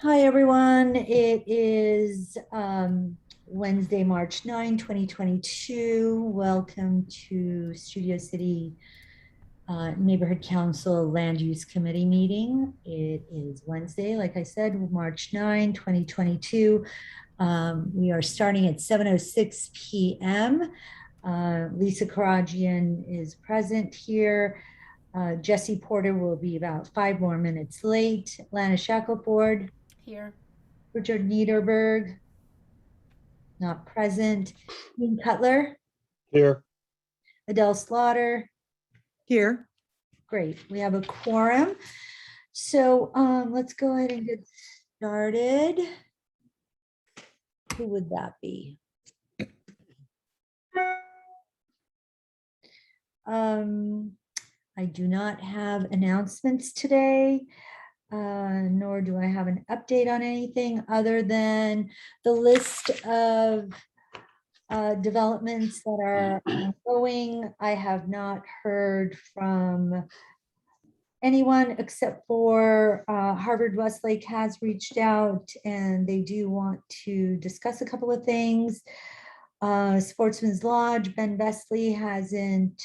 Hi, everyone. It is Wednesday, March 9, 2022. Welcome to Studio City Neighborhood Council Land Use Committee meeting. It is Wednesday, like I said, March 9, 2022. We are starting at 7:06 p.m. Lisa Karagian is present here. Jesse Porter will be about 5 more minutes late. Lana Shackelford. Here. Richard Niederberg, not present. Ian Cutler, Here. Adele Slaughter. Here. Great, we have a quorum. So let's go ahead and get started. Who would that be? I do not have announcements today. Nor do I have an update on anything other than the list of developments that are ongoing. I have not heard from anyone except for Harvard Westlake has reached out and they do want to discuss a couple of things. Sportsman's Lodge, Ben Vesley hasn't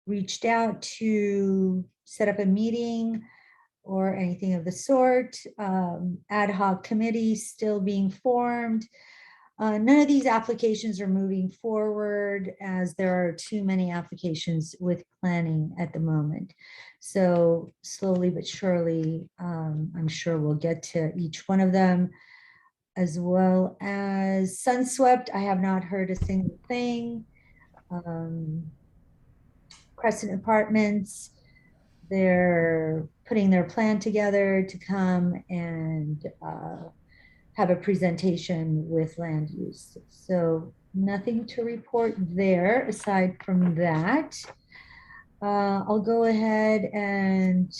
reached out to set up a meeting or anything of the sort. Ad hoc committee still being formed. None of these applications are moving forward as there are too many applications with planning at the moment. So slowly but surely, I'm sure we'll get to each one of them, as well as Sunswept. I have not heard a single thing. Crescent Apartments, they're putting their plan together to come and have a presentation with land use. So nothing to report there aside from that. I'll go ahead and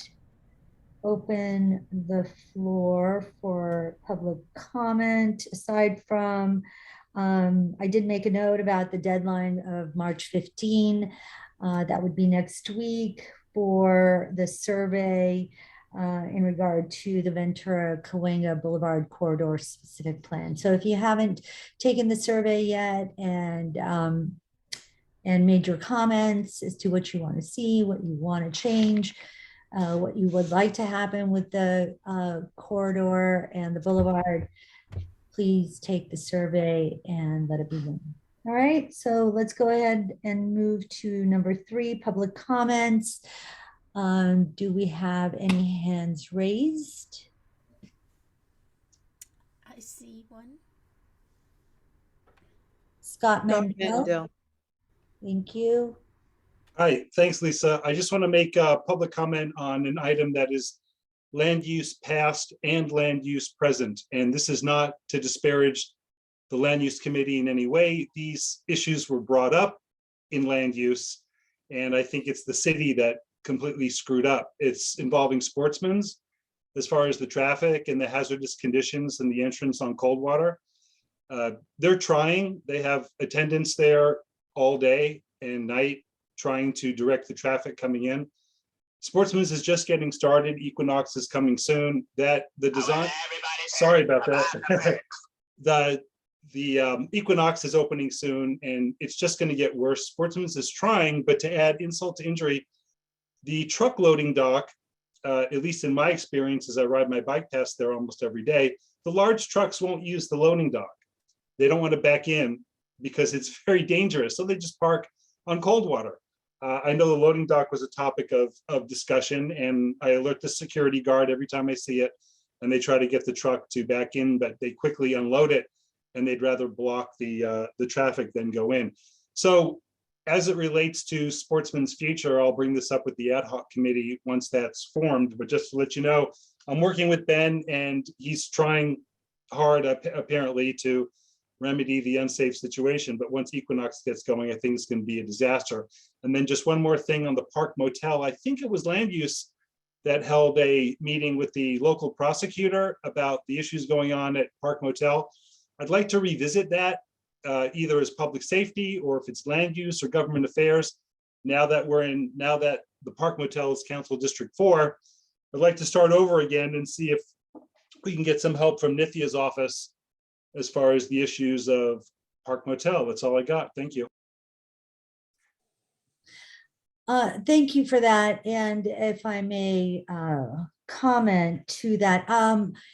open the floor for public comment. Aside from, I did make a note about the deadline of March 15. That would be next week for the survey in regard to the Ventura Cahuenga Boulevard corridor specific plan. So if you haven't taken the survey yet and made your comments as to what you want to see, what you want to change, what you would like to happen with the corridor and the boulevard, please take the survey and let it be known. All right, so let's go ahead and move to number 3, public comments. Do we have any hands raised? I see one. Scott Mandel. Thank you. Hi, thanks, Lisa. I just want to make a public comment on an item that is land use past and land use present. And this is not to disparage the land use committee in any way. These issues were brought up in land use, and I think it's the city that completely screwed up. It's involving Sportsman's as far as the traffic and the hazardous conditions and the entrance on Coldwater. They're trying, they have attendants there all day and night trying to direct the traffic coming in. Sportsman's is just getting started. Equinox is coming soon. That the design, sorry about that. the Equinox is opening soon and it's just going to get worse. Sportsman's is trying, but to add insult to injury, the truck loading dock, at least in my experience, as I ride my bike past there almost every day, the large trucks won't use the loading dock. They don't want to back in because it's very dangerous. So they just park on Coldwater. I know the loading dock was a topic of discussion, and I alert the security guard every time I see it, and they try to get the truck to back in, but they quickly unload it, and they'd rather block the traffic than go in. So as it relates to Sportsman's future, I'll bring this up with the ad hoc committee once that's formed, but just to let you know, I'm working with Ben, and he's trying hard, apparently, to remedy the unsafe situation. But once Equinox gets going, I think it's going to be a disaster. And then just one more thing on the Park Motel. I think it was land use that held a meeting with the local prosecutor about the issues going on at Park Motel. I'd like to revisit that, either as public safety or if it's land use or government affairs. Now that the Park Motel is Council District 4, I'd like to start over again and see if we can get some help from Nithia's office as far as the issues of Park Motel. That's all I got. Thank you. Thank you for that. And if I may comment to that,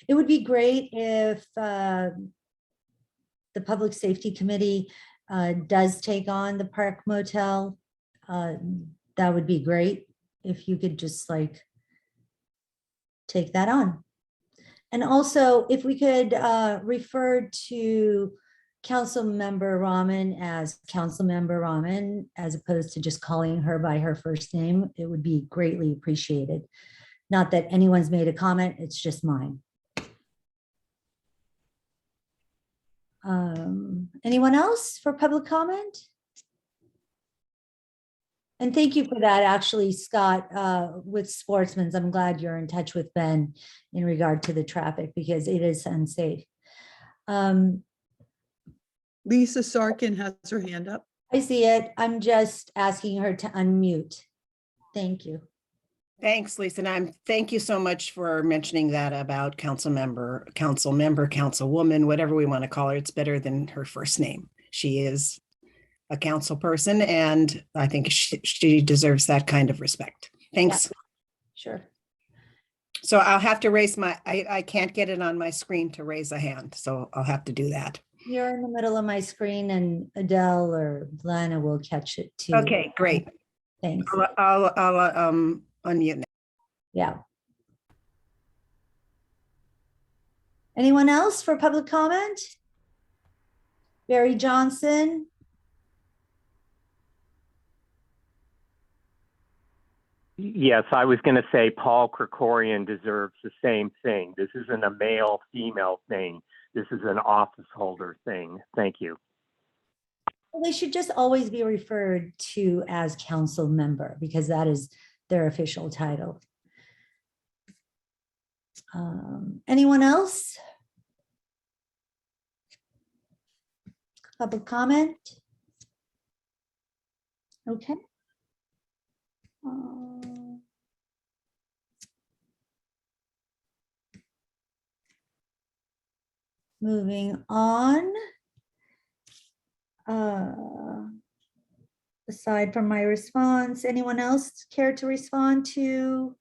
it would be great if the Public Safety Committee does take on the Park Motel. That would be great if you could just like take that on. And also if we could refer to Councilmember Rahman as Councilmember Rahman, as opposed to just calling her by her first name, it would be greatly appreciated. Not that anyone's made a comment, it's just mine. Anyone else for public comment? And thank you for that, actually, Scott, with Sportsman's. I'm glad you're in touch with Ben in regard to the traffic because it is unsafe. Lisa Sarkin has her hand up. I see it. I'm just asking her to unmute. Thank you. Thanks, Lisa. And thank you so much for mentioning that about councilwoman, whatever we want to call her. It's better than her first name. She is a council person, and I think she deserves that kind of respect. Thanks. Yeah, sure. So I'll have to raise I can't get it on my screen to raise a hand, so I'll have to do that. You're in the middle of my screen and Adele or Lana will catch it too. Okay, great. Thanks. I'll unmute now. Yeah. Anyone else for public comment? Barry Johnson. Yes, I was going to say Paul Krikorian deserves the same thing. This isn't a male-female thing. This is an office holder thing. Thank you. Well, they should just always be referred to as council member because that is their official title. Anyone else? Public comment? Okay. Moving on. Aside from my response, anyone else care to respond to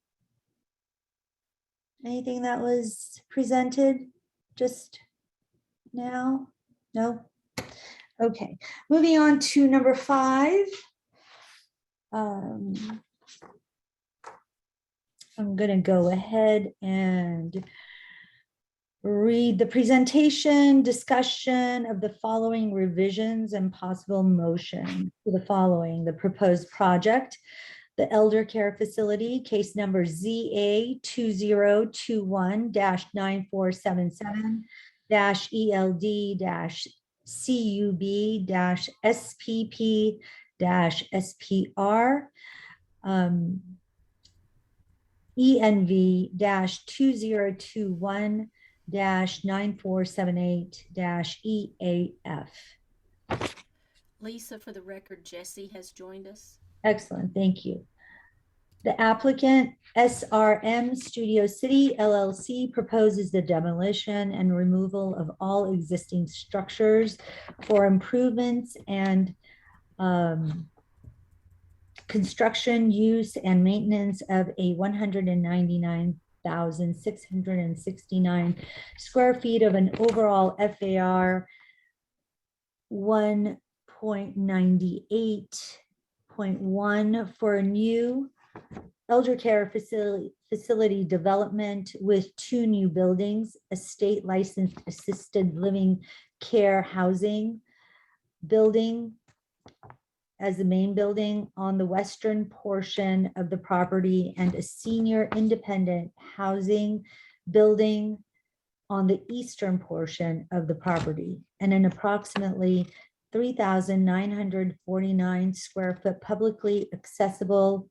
anything that was presented just now? No? Okay, moving on to number 5. I'm going to go ahead and read the presentation, discussion of the following revisions and possible motion to the following: the proposed project, the elder care facility, case number ZA 2021-9477-ELD-CUB-SPP-SPR, ENV-2021-9478-EAF. Lisa, for the record, Jesse has joined us. Excellent, thank you. The applicant, SRM Studio City LLC, proposes the demolition and removal of all existing structures for improvements and construction, use, and maintenance of a 199,669 square feet of an overall FAR 1.98.1 for a new elder care facility development with 2 new buildings, a state licensed assisted living care housing building as the main building on the western portion of the property, and a senior independent housing building on the eastern portion of the property, and an approximately 3,949 square foot publicly accessible,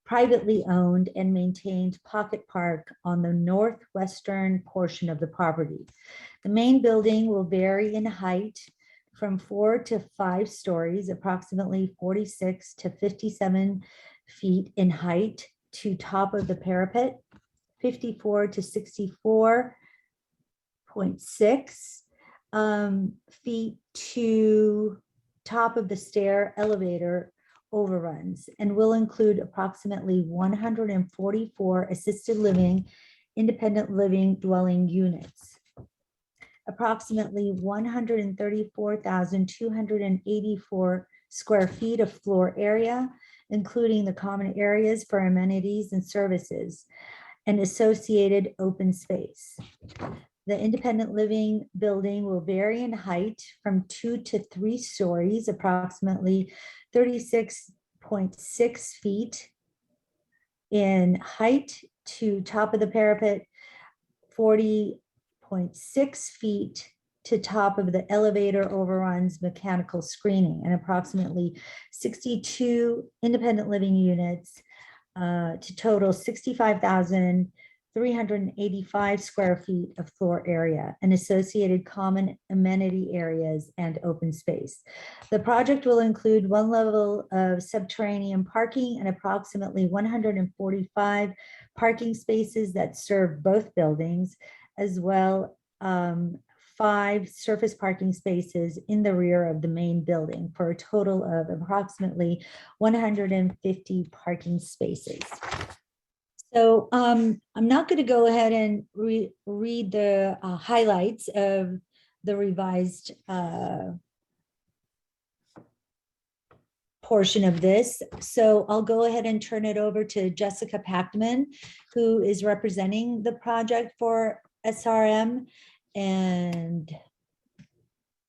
privately owned and maintained pocket park on the northwestern portion of the property. The main building will vary in height from 4 to 5 stories, approximately 46 to 57 feet in height, to top of the parapet, 54 to 64.6 feet to top of the stair elevator overruns, and will include approximately 144 assisted living, independent living dwelling units, approximately 134,284 square feet of floor area, including the common areas for amenities and services, and associated open space. The independent living building will vary in height from 2 to 3 stories, approximately 36.6 feet in height to top of the parapet, 40.6 feet to top of the elevator overruns mechanical screening, and approximately 62 independent living units to total 65,385 square feet of floor area and associated common amenity areas and open space. The project will include 1 level of subterranean parking and approximately 145 parking spaces that serve both buildings, as well 5 surface parking spaces in the rear of the main building, for a total of approximately 150 parking spaces. So I'm not going to go ahead and read the highlights of the revised portion of this. So I'll go ahead and turn it over to Jessica Pactman, who is representing the project for SRM, and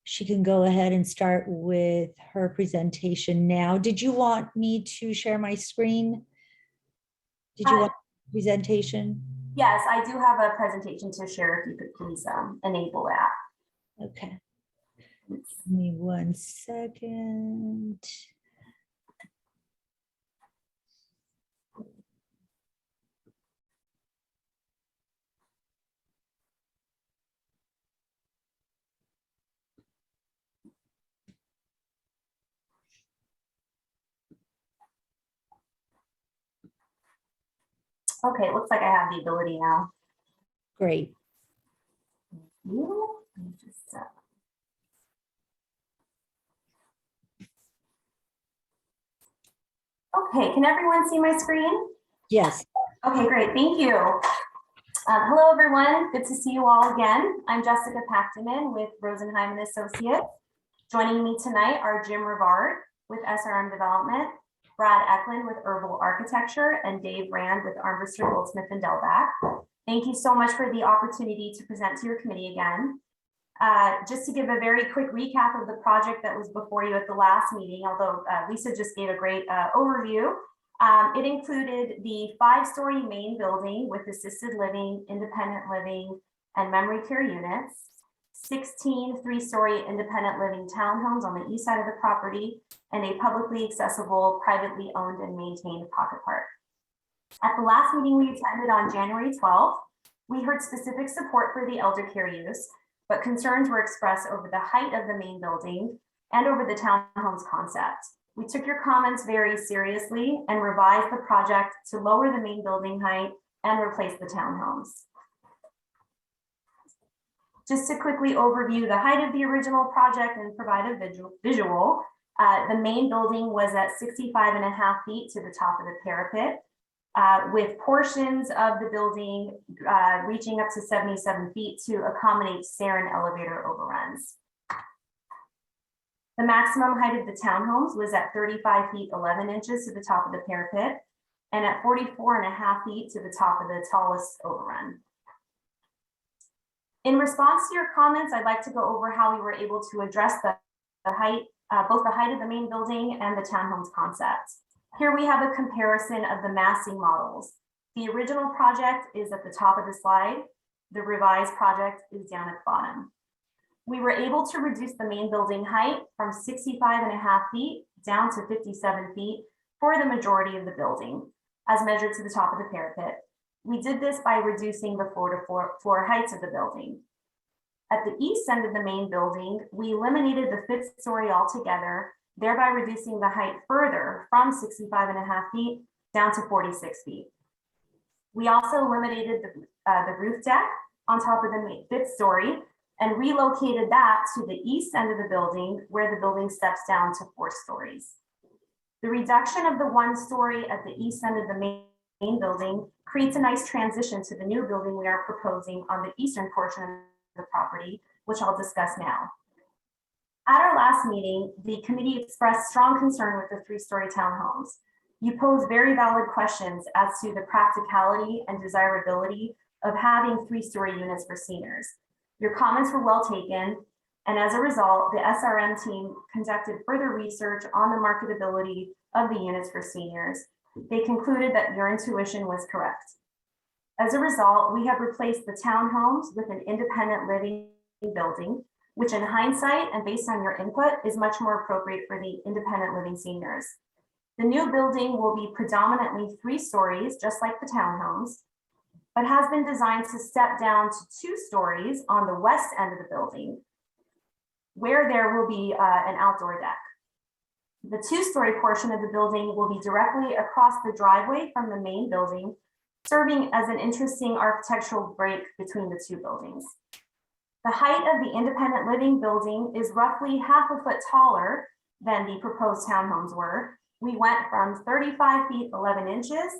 she can go ahead and start with her presentation now. Did you want me to share my screen? Did you want a presentation? Yes, I do have a presentation to share if you could please enable that. Okay. Give me 1 second. Okay, it looks like I have the ability now. Great. Let me just, okay, can everyone see my screen? Yes. Okay, great, thank you. Hello, everyone. Good to see you all again. I'm Jessica Pactman with Rosenheim and Associates. Joining me tonight are Jim Rivard with SRM Development, Brad Eklund with Herbal Architecture, and Dave Rand with Armbruster, Goldsmith, and Delbach. Thank you so much for the opportunity to present to your committee again. Just to give a very quick recap of the project that was before you at the last meeting, although Lisa just gave a great overview. It included the 5-story main building with assisted living, independent living, and memory care units, 16 3-story independent living townhomes on the east side of the property, and a publicly accessible, privately owned and maintained pocket park. At the last meeting we attended on January 12th, we heard specific support for the elder care use, but concerns were expressed over the height of the main building and over the townhomes concept. We took your comments very seriously and revised the project to lower the main building height and replace the townhomes. Just to quickly overview the height of the original project and provide a visual, the main building was at 65.5 feet to the top of the parapet, with portions of the building reaching up to 77 feet to accommodate stair and elevator overruns. The maximum height of the townhomes was at 35 feet 11 inches to the top of the parapet and at 44.5 feet to the top of the tallest overrun. In response to your comments, I'd like to go over how we were able to address the height, both the height of the main building and the townhomes concept. Here we have a comparison of the massing models. The original project is at the top of the slide. The revised project is down at the bottom. We were able to reduce the main building height from 65.5 feet down to 57 feet for the majority of the building, as measured to the top of the parapet. We did this by reducing the floor heights of the building. At the east end of the main building, we eliminated the 5th story altogether, thereby reducing the height further from 65.5 feet down to 46 feet. We also eliminated the roof deck on top of the 5th story and relocated that to the east end of the building where the building steps down to 4 stories. The reduction of the 1 story at the east end of the main building creates a nice transition to the new building we are proposing on the eastern portion of the property, which I'll discuss now. At our last meeting, the committee expressed strong concern with the 3-story townhomes. You posed very valid questions as to the practicality and desirability of having 3-story units for seniors. Your comments were well taken, and as a result, the SRM team conducted further research on the marketability of the units for seniors. They concluded that your intuition was correct. As a result, we have replaced the townhomes with an independent living building, which in hindsight and based on your input is much more appropriate for the independent living seniors. The new building will be predominantly 3 stories, just like the townhomes, but has been designed to step down to 2 stories on the west end of the building, where there will be an outdoor deck. The 2-story portion of the building will be directly across the driveway from the main building, serving as an interesting architectural break between the 2 buildings. The height of the independent living building is roughly half a foot taller than the proposed townhomes were. We went from 35 feet 11 inches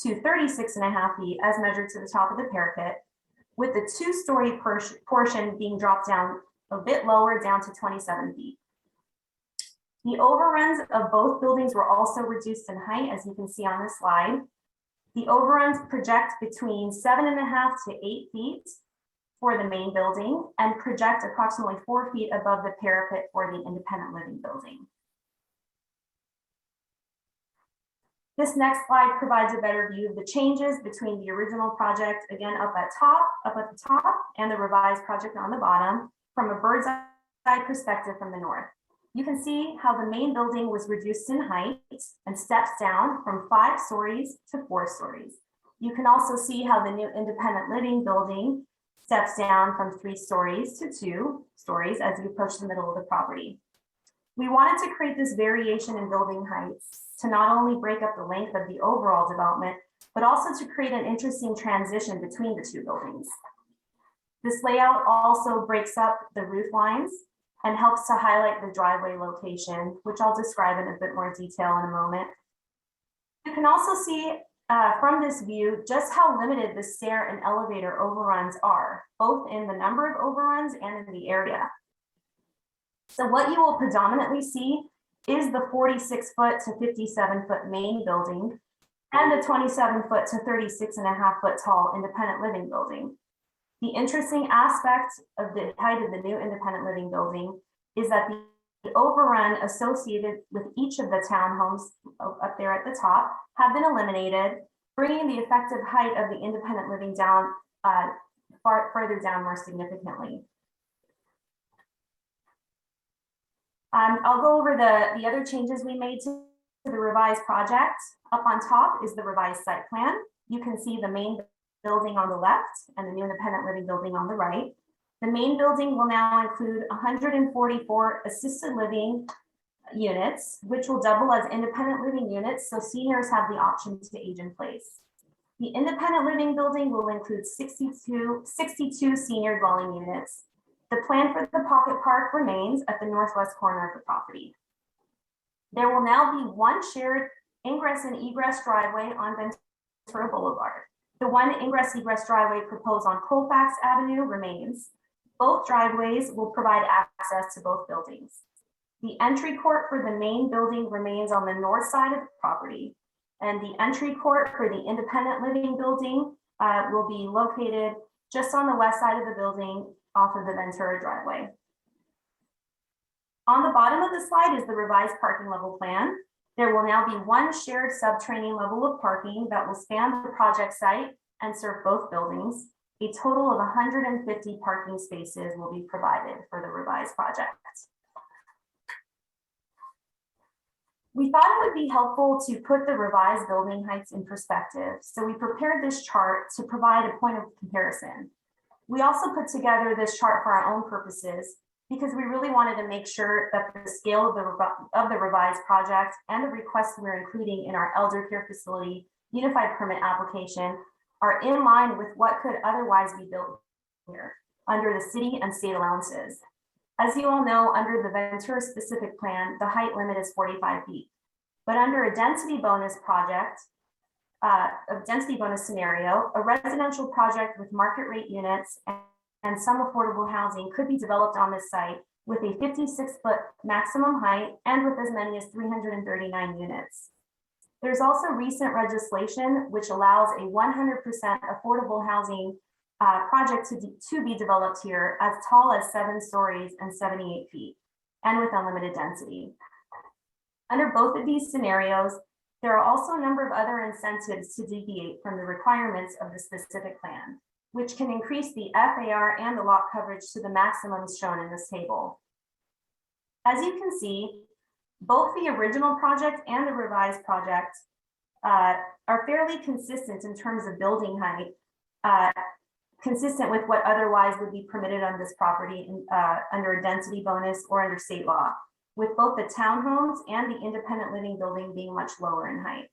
to 36.5 feet as measured to the top of the parapet, with the 2-story portion being dropped down a bit lower down to 27 feet. The overruns of both buildings were also reduced in height, as you can see on this slide. The overruns project between 7.5 to 8 feet for the main building and project approximately 4 feet above the parapet for the independent living building. This next slide provides a better view of the changes between the original project, again up at the top, and the revised project on the bottom from a bird's eye perspective from the north. You can see how the main building was reduced in height and steps down from 5 stories to 4 stories. You can also see how the new independent living building steps down from 3 stories to 2 stories as you approach the middle of the property. We wanted to create this variation in building heights to not only break up the length of the overall development, but also to create an interesting transition between the 2 buildings. This layout also breaks up the roof lines and helps to highlight the driveway location, which I'll describe in a bit more detail in a moment. You can also see from this view just how limited the stair and elevator overruns are, both in the number of overruns and in the area. So what you will predominantly see is the 46-foot to 57-foot main building and the 27-foot to 36.5-foot tall independent living building. The interesting aspect of the height of the new independent living building is that the overrun associated with each of the townhomes up there at the top have been eliminated, bringing the effective height of the independent living down further down more significantly. I'll go over the other changes we made to the revised project. Up on top is the revised site plan. You can see the main building on the left and the new independent living building on the right. The main building will now include 144 assisted living units, which will double as independent living units, so seniors have the option to age in place. The independent living building will include 62 senior dwelling units. The plan for the pocket park remains at the northwest corner of the property. There will now be one shared ingress and egress driveway on Ventura Boulevard. The one ingress egress driveway proposed on Colfax Avenue remains. Both driveways will provide access to both buildings. The entry court for the main building remains on the north side of the property, and the entry court for the independent living building will be located just on the west side of the building off of the Ventura driveway. On the bottom of the slide is the revised parking level plan. There will now be one shared subterranean level of parking that will span the project site and serve both buildings. A total of 150 parking spaces will be provided for the revised project. We thought it would be helpful to put the revised building heights in perspective, so we prepared this chart to provide a point of comparison. We also put together this chart for our own purposes because we really wanted to make sure that the scale of the revised project and the requests we're including in our elder care facility unified permit application are in line with what could otherwise be built here under the city and state allowances. As you all know, under the Ventura specific plan, the height limit is 45 feet. But under a density bonus project, a density bonus scenario, a residential project with market rate units and some affordable housing could be developed on this site with a 56-foot maximum height and with as many as 339 units. There's also recent legislation which allows a 100% affordable housing project to be developed here as tall as 7 stories and 78 feet and with unlimited density. Under both of these scenarios, there are also a number of other incentives to deviate from the requirements of the specific plan, which can increase the FAR and the lot coverage to the maximums shown in this table. As you can see, both the original project and the revised project are fairly consistent in terms of building height, consistent with what otherwise would be permitted on this property under a density bonus or under state law, with both the townhomes and the independent living building being much lower in height.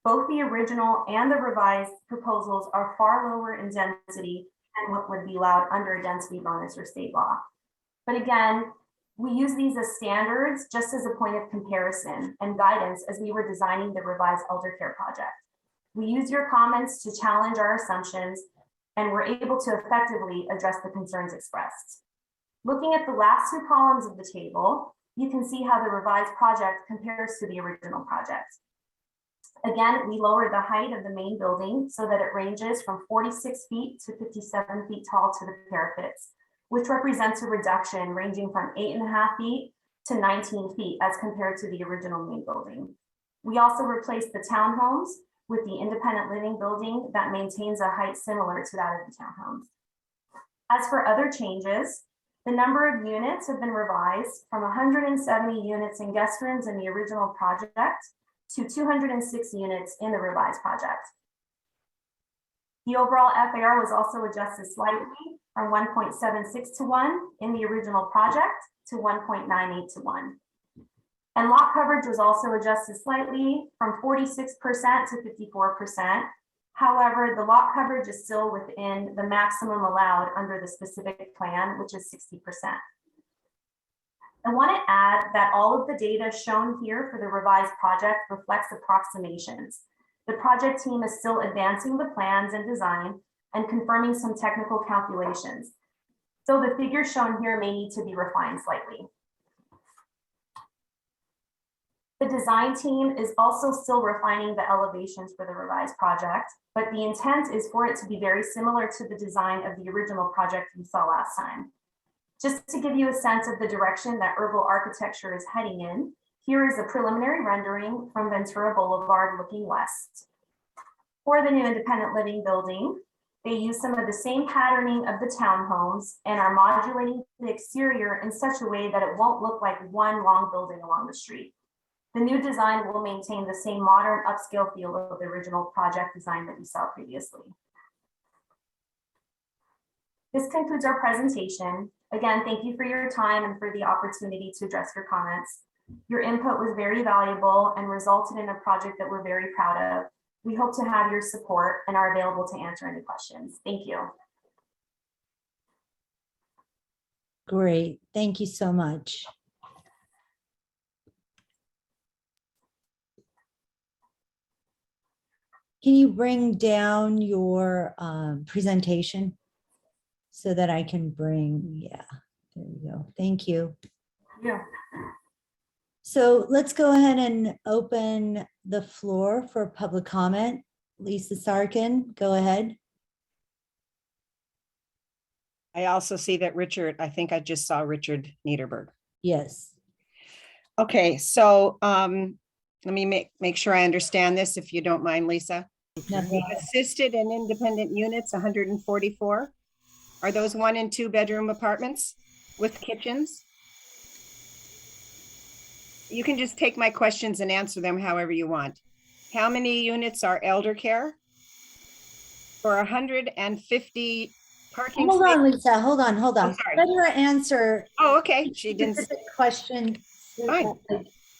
Both the original and the revised proposals are far lower in density than what would be allowed under a density bonus or state law. But again, we use these as standards just as a point of comparison and guidance as we were designing the revised elder care project. We use your comments to challenge our assumptions and we're able to effectively address the concerns expressed. Looking at the last 2 columns of the table, you can see how the revised project compares to the original project. Again, we lowered the height of the main building so that it ranges from 46 feet to 57 feet tall to the parapets, which represents a reduction ranging from 8.5 feet to 19 feet as compared to the original main building. We also replaced the townhomes with the independent living building that maintains a height similar to that of the townhomes. As for other changes, the number of units have been revised from 170 units in guest rooms in the original project to 206 units in the revised project. The overall FAR was also adjusted slightly from 1.76 to 1 in the original project to 1.98 to 1. And lot coverage was also adjusted slightly from 46% to 54%. However, the lot coverage is still within the maximum allowed under the specific plan, which is 60%. I want to add that all of the data shown here for the revised project reflects approximations. The project team is still advancing the plans and design and confirming some technical calculations. So the figures shown here may need to be refined slightly. The design team is also still refining the elevations for the revised project, but the intent is for it to be very similar to the design of the original project we saw last time. Just to give you a sense of the direction that herbal architecture is heading in, here is a preliminary rendering from Ventura Boulevard looking west. For the new independent living building, they use some of the same patterning of the townhomes and are modulating the exterior in such a way that it won't look like one long building along the street. The new design will maintain the same modern upscale feel of the original project design that we saw previously. This concludes our presentation. Again, thank you for your time and for the opportunity to address your comments. Your input was very valuable and resulted in a project that we're very proud of. We hope to have your support and are available to answer any questions. Thank you. Great. Thank you so much. Can you bring down your presentation so that I can bring, yeah, there you go. Thank you. Yeah. So let's go ahead and open the floor for public comment. Lisa Sarkin, go ahead. I also see that Richard, I think I just saw Richard Niederberg. Yes. Okay, so let me make sure I understand this, if you don't mind, Lisa. Nothing. Assisted and independent units, 144. Are those 1 and 2 bedroom apartments with kitchens? You can just take my questions and answer them however you want. How many units are elder care? For 150 parking Hold on, spaces? Lisa, hold on. Oh, sorry. Let her answer Oh, okay, she didn't. specific question. Fine.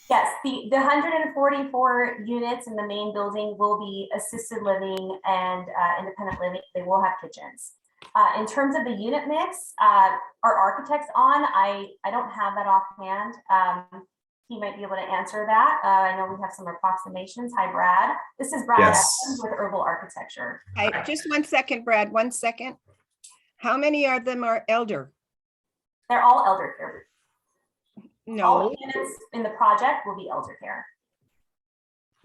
Yes, the 144 units in the main building will be assisted living and independent living. They will have kitchens. In terms of the unit mix, our architect's on. I don't have that offhand. He might be able to answer that. I know we have some approximations. Hi, Brad. This is Brad Evans with Herbal Architecture. Just 1 second, Brad, 1 second. How many of them are elder? They're all elder care. No, All units in the project will be elder care.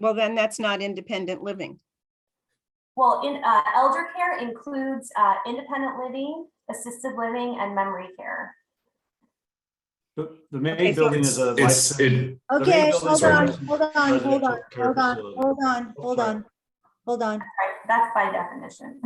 well, then that's not independent living. Well, in elder care includes independent living, assisted living, and memory care. The main Okay, so building is a. It's, it, Okay, building hold is on, a hold on, hold residential on, care hold on, facility. hold on, Oh, hold sorry. on, hold on, Right, that's by definition.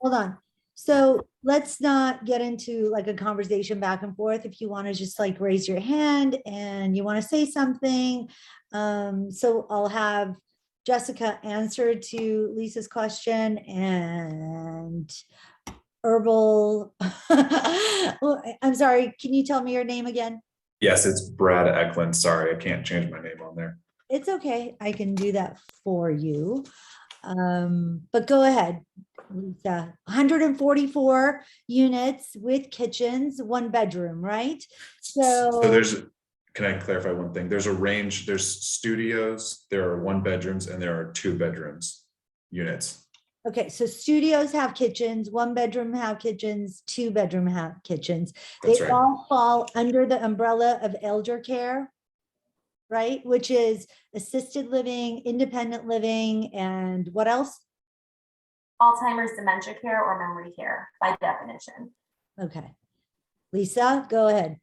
hold on. So let's not get into like a conversation back and forth. If you want to just like raise your hand and you want to say something. So I'll have Jessica answer to Lisa's question and Herbal. I'm sorry, can you tell me your name again? yes, it's Brad Eklund. Sorry, I can't change my name on there. It's okay, I can do that for you. But go ahead. Lisa. 144 units with kitchens, 1 bedroom, right? So So there's, can I clarify one thing? There's a range, there's studios, there are 1 bedrooms and there are 2 bedrooms units. okay, so studios have kitchens, 1 bedroom have kitchens, 2 bedroom have kitchens. That's They right. all fall under the umbrella of elder care, right? Which is assisted living, independent living, and what else? Alzheimer's, dementia care, or memory care by definition. Okay. Lisa, go ahead.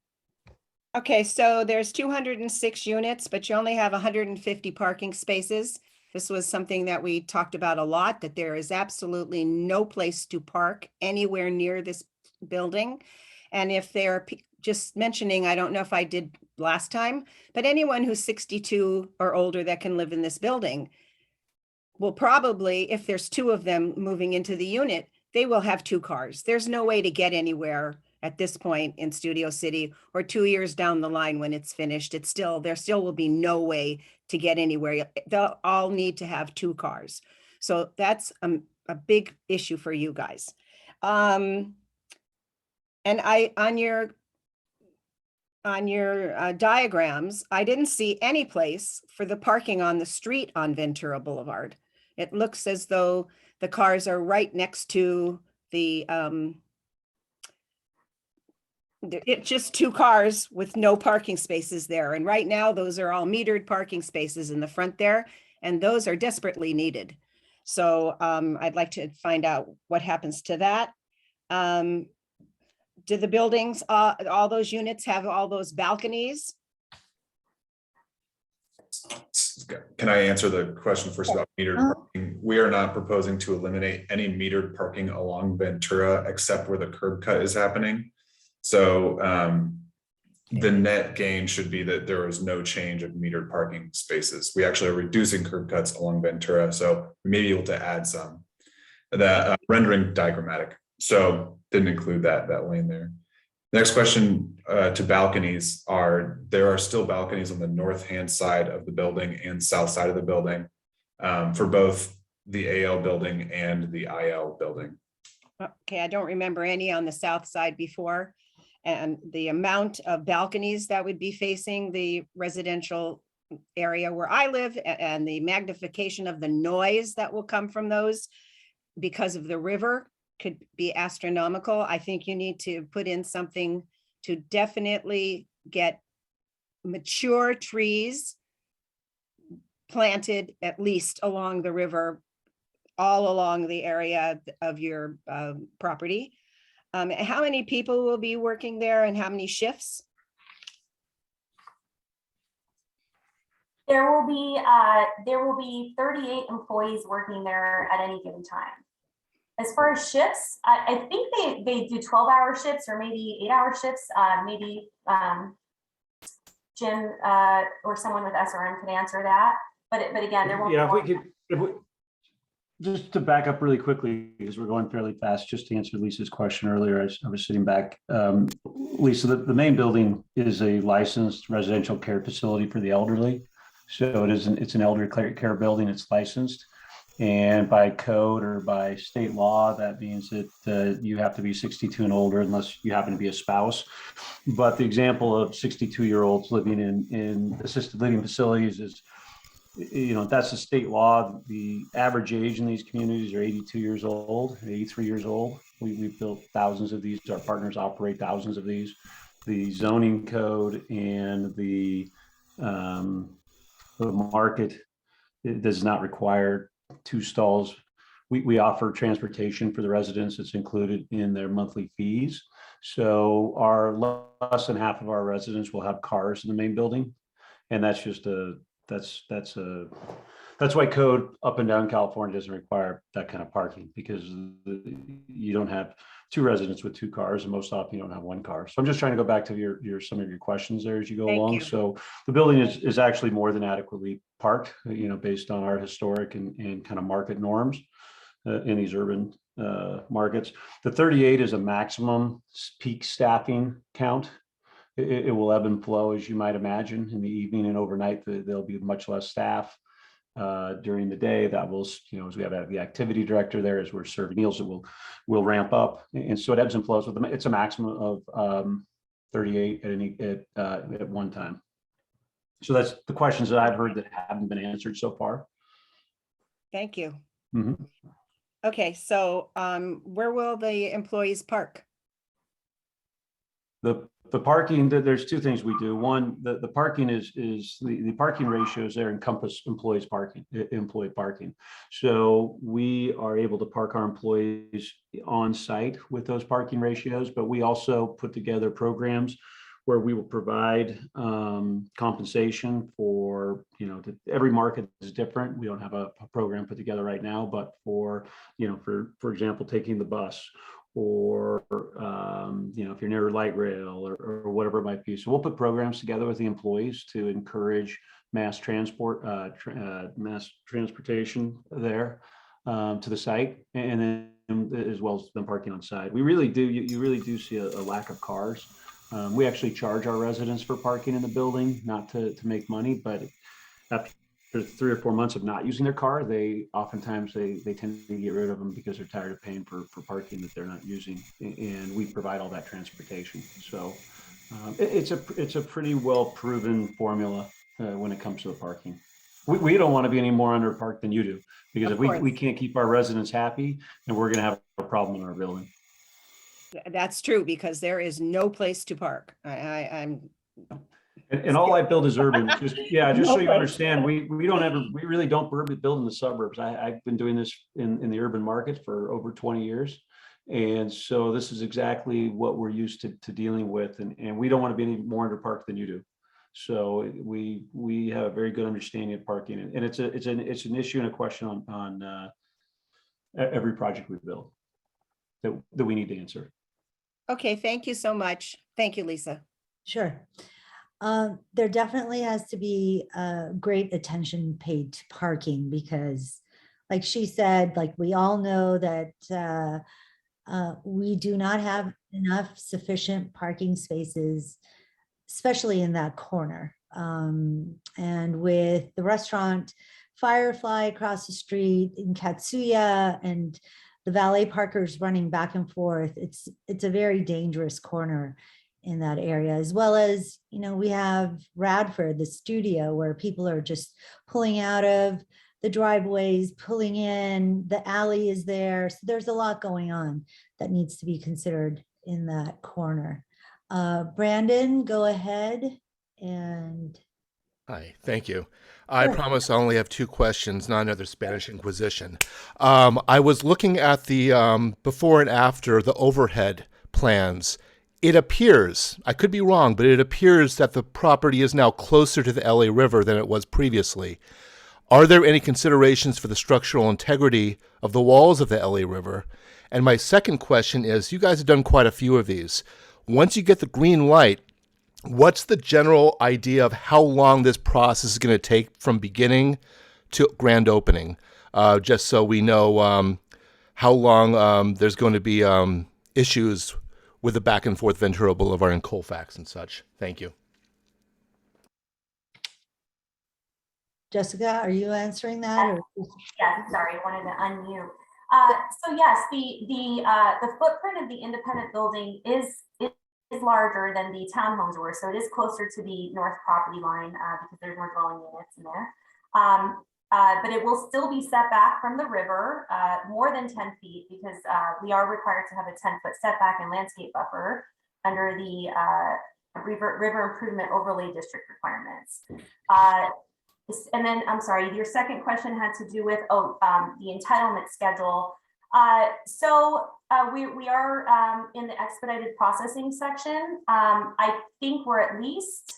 Okay, so there's 206 units, but you only have 150 parking spaces. This was something that we talked about a lot, that there is absolutely no place to park anywhere near this building. And if they're just mentioning, I don't know if I did last time, but anyone who's 62 or older that can live in this building will probably, if there's 2 of them moving into the unit, they will have 2 cars. There's no way to get anywhere at this point in Studio City, or 2 years down the line when it's finished. There still will be no way to get anywhere. They'll all need to have 2 cars. So that's a big issue for you guys. And on your diagrams, I didn't see any place for the parking on the street on Ventura Boulevard. It looks as though the cars are right next to the, it's just 2 cars with no parking spaces there. And right now, those are all metered parking spaces in the front there, and those are desperately needed. So I'd like to find out what happens to that. Do the buildings, all those units have all those balconies? Can I answer the question first about metered parking? We are not proposing to eliminate any metered parking along Ventura except where the curb cut is happening. So the net gain should be that there is no change of metered parking spaces. We actually are reducing curb cuts along Ventura, so we may be able to add some. That rendering diagrammatic, so didn't include that lane there. Next question to balconies there are still balconies on the north-hand side of the building and south side of the building for both the AL building and the IL building. Okay, I don't remember any on the south side before. And the amount of balconies that would be facing the residential area where I live, and the magnification of the noise that will come from those because of the river could be astronomical. I think you need to put in something to definitely get mature trees planted at least along the river, all along the area of your property. How many people will be working there and how many shifts? There will be 38 employees working there at any given time. As far as shifts, I think they do 12-hour shifts or maybe 8-hour shifts. Maybe Jim or someone with SRM could answer that. But again, there won't. Yeah, Just to back up really quickly, because we're going fairly fast, just to answer Lisa's question earlier, I was sitting back. Lisa, the main building is a licensed residential care facility for the elderly. So it's an elderly care building, it's licensed. And by code or by state law, that means that you have to be 62 and older unless you happen to be a spouse. But the example of 62-year-olds living in assisted living facilities is, that's the state law. The average age in these communities are 82 years old, 83 years old. We've built thousands of these. Our partners operate thousands of these. The zoning code and the market, it does not require 2 stalls. We offer transportation for the residents. It's included in their monthly fees. So less than half of our residents will have cars in the main building. And that's just that's why code up and down California doesn't require that kind of parking, because you don't have 2 residents with 2 cars, and most often you don't have 1 car. So I'm just trying to go back to some of your questions there as you go along. So the building is actually more than adequately parked, based on our historic and kind of market norms in these urban markets. The 38 is a maximum peak staffing count. It will ebb and flow, as you might imagine. In the evening and overnight, there'll be much less staff. During the day, that will, as we have the activity director there, as we're serving meals, it will ramp up, and so it ebbs and flows. With them, it's a maximum of 38 at one time. So that's the questions that I've heard that haven't been answered so far. Thank you. Mm-hmm. Okay, so where will the employees park? The parking, there's 2 things we do. One, the parking is the parking ratios there encompass employee parking. So we are able to park our employees on site with those parking ratios, but we also put together programs where we will provide compensation for, every market is different. We don't have a program put together right now, but for example, taking the bus, or if you're near light rail or whatever it might be. So we'll put programs together with the employees to encourage mass transportation there to the site, and then as well as them parking on site. We really do, you really do see a lack of cars. We actually charge our residents for parking in the building, not to make money, but after 3 or 4 months of not using their car, they oftentimes they tend to get rid of them because they're tired of paying for parking that they're not using, and we provide all that transportation. So it's a pretty well proven formula when it comes to the parking. We don't want to be any more underparked than you do, because if we can't keep our residents happy, then we're going to have a problem in our building. That's true, because there is no place to park. I'm And all I build is urban. Just so you understand, we really don't build in the suburbs. I've been doing this in the urban market for over 20 years. And so this is exactly what we're used to dealing with. And we don't want to be any more underparked than you do. So we have a very good understanding of parking. And it's an issue and a question on every project we build that we need to answer. Okay, thank you so much. Thank you, Lisa. Sure. There definitely has to be great attention paid to parking, because like she said, like we all know that we do not have enough sufficient parking spaces, especially in that corner. And with the restaurant Firefly across the street in Katsuya and the valet parkers running back and forth, it's a very dangerous corner in that area, as well as, we have Radford, the studio, where people are just pulling out of the driveways, pulling in, the alley is there. So there's a lot going on that needs to be considered in that corner. Brandon, go ahead. And hi, thank you. I promise I only have 2 questions, not another Spanish Inquisition. I was looking at the before and after, the overhead plans. It appears, I could be wrong, but it appears that the property is now closer to the LA River than it was previously. Are there any considerations for the structural integrity of the walls of the LA River? And my second question is, you guys have done quite a few of these. Once you get the green light, what's the general idea of how long this process is going to take from beginning to grand opening? just so we know how long there's going to be issues with the back and forth Ventura Boulevard and Colfax and such. Thank you. Jessica, are you answering that? Or? Yes, sorry, I wanted to unmute. So yes, the footprint of the independent building is larger than the townhomes were. So it is closer to the north property line because there's more dwelling units in there. But it will still be set back from the river more than 10 feet because we are required to have a 10-foot setback and landscape buffer under the river improvement overlay district requirements. And then, I'm sorry, your second question had to do with the entitlement schedule. We are in the expedited processing section. I think we're at least,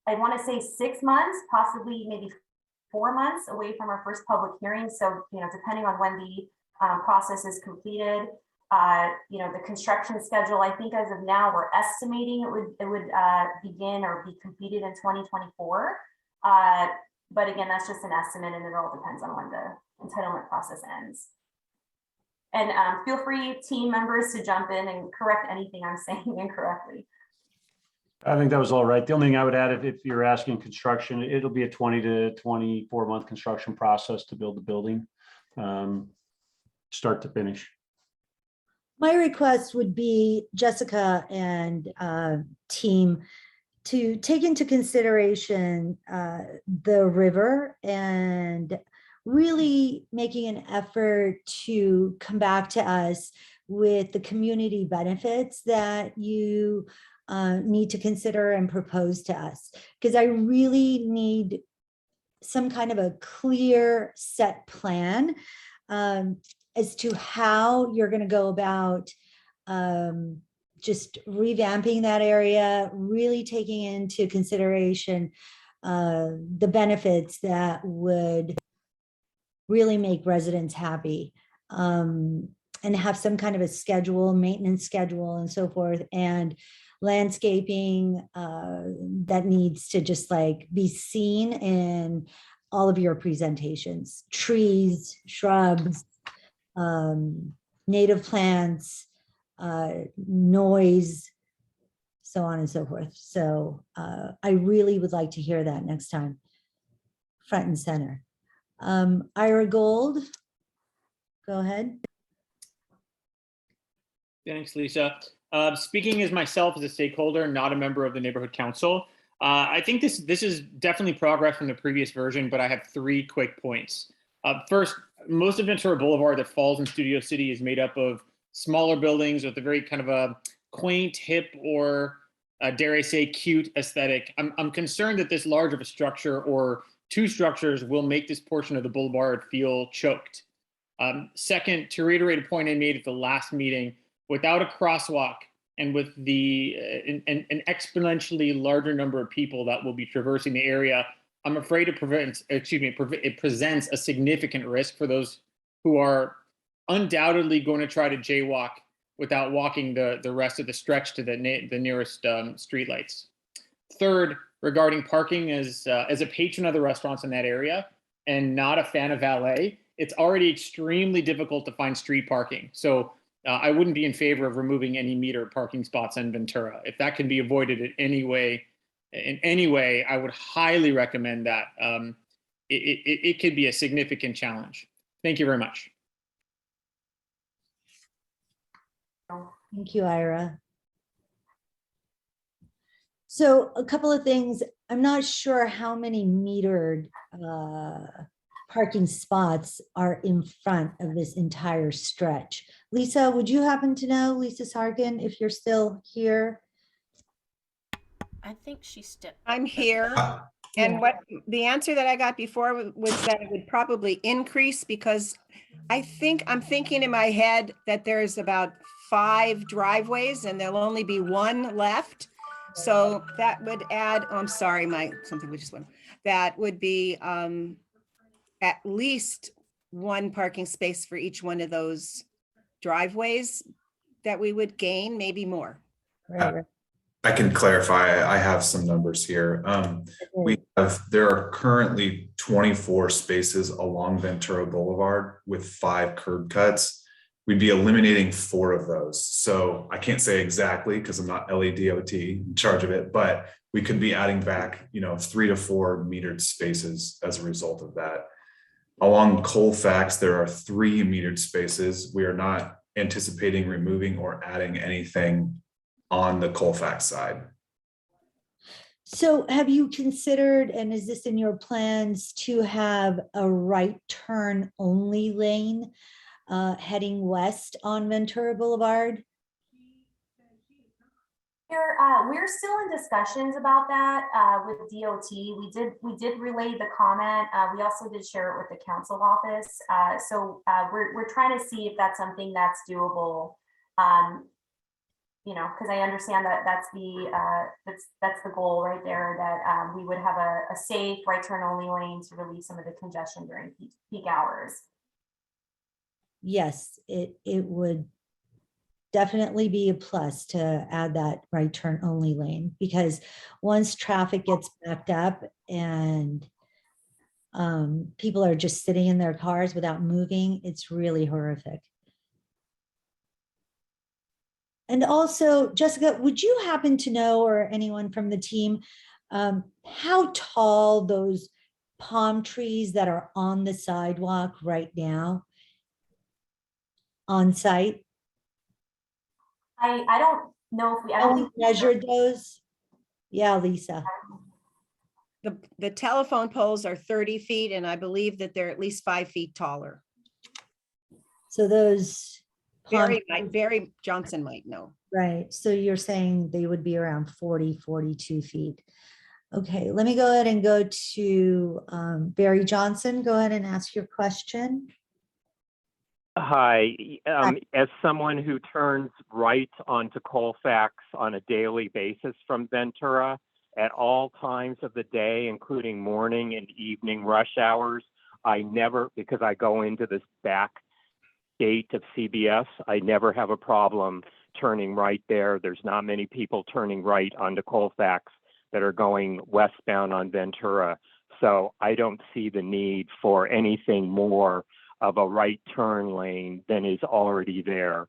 I want to say 6 months, possibly maybe 4 months away from our first public hearing. So, depending on when the process is completed, the construction schedule, I think as of now, we're estimating it would begin or be completed in 2024. But again, that's just an estimate and it all depends on when the entitlement process ends. And feel free, team members, to jump in and correct anything I'm saying incorrectly. I think that was all right. The only thing I would add, if you're asking construction, it'll be a 20 to 24 month construction process to build the building, start to finish. My request would be, Jessica and team, to take into consideration the river and really making an effort to come back to us with the community benefits that you need to consider and propose to us. Because I really need some kind of a clear set plan as to how you're going to go about just revamping that area, really taking into consideration the benefits that would really make residents happy, and have some kind of a schedule, maintenance schedule and so forth, and landscaping that needs to just like be seen in all of your presentations, trees, shrubs, native plants, noise, so on and so forth. So I really would like to hear that next time, front and center. Ira Gold, go ahead. Thanks, Lisa. Speaking as myself as a stakeholder, not a member of the neighborhood council, I think this is definitely progress from the previous version, but I have 3 quick points. First, most of Ventura Boulevard that falls in Studio City is made up of smaller buildings with a very kind of a quaint, hip, or dare I say, cute aesthetic. I'm concerned that this large of a structure or 2 structures will make this portion of the boulevard feel choked. Second, to reiterate a point I made at the last meeting, without a crosswalk and with an exponentially larger number of people that will be traversing the area, I'm afraid it presents a significant risk for those who are undoubtedly going to try to jaywalk without walking the rest of the stretch to the nearest streetlights. Third, regarding parking, as a patron of the restaurants in that area and not a fan of valet, it's already extremely difficult to find street parking. So I wouldn't be in favor of removing any metered parking spots in Ventura. If that can be avoided in any way, I would highly recommend that. It could be a significant challenge. Thank you very much. Thank you, Ira. So a couple of things. I'm not sure how many metered parking spots are in front of this entire stretch. Lisa, would you happen to know, Lisa Sargin, if you're still here? I think she stepped. I'm here. And what the answer that I got before was that it would probably increase because I'm thinking in my head that there's about 5 driveways and there'll only be 1 left. So that would add, oh, I'm sorry, something just went. That would be at least 1 parking space for each one of those driveways that we would gain, maybe more. Right. I can clarify. I have some numbers here. There are currently 24 spaces along Ventura Boulevard with 5 curb cuts. We'd be eliminating 4 of those. So I can't say exactly because I'm not LADOT in charge of it, but we could be adding back, 3 to 4 metered spaces as a result of that. Along Colfax, there are 3 metered spaces. We are not anticipating removing or adding anything on the Colfax side. So have you considered, and is this in your plans, to have a right turn only lane heading west on Ventura Boulevard? We're still in discussions about that with DOT. We did relay the comment. We also did share it with the council office. We're trying to see if that's something that's doable. Because I understand that that's the goal right there, that we would have a safe right turn only lane to relieve some of the congestion during peak hours. Yes, it would definitely be a plus to add that right turn only lane, because once traffic gets backed up and people are just sitting in their cars without moving, it's really horrific. And also, Jessica, would you happen to know, or anyone from the team, how tall those palm trees that are on the sidewalk right now on site? I don't know if I don't think measured those. Yeah, Lisa. The telephone poles are 30 feet, and I believe that they're at least 5 feet taller. So those. Barry Johnson might know. Right. So you're saying they would be around 40, 42 feet. Okay, let me go ahead and go to Barry Johnson. Go ahead and ask your question. Hi. As someone who turns right onto Colfax on a daily basis from Ventura at all times of the day, including morning and evening rush hours, because I go into this back gate of CBS, I never have a problem turning right there. There's not many people turning right onto Colfax that are going westbound on Ventura. So I don't see the need for anything more of a right turn lane than is already there.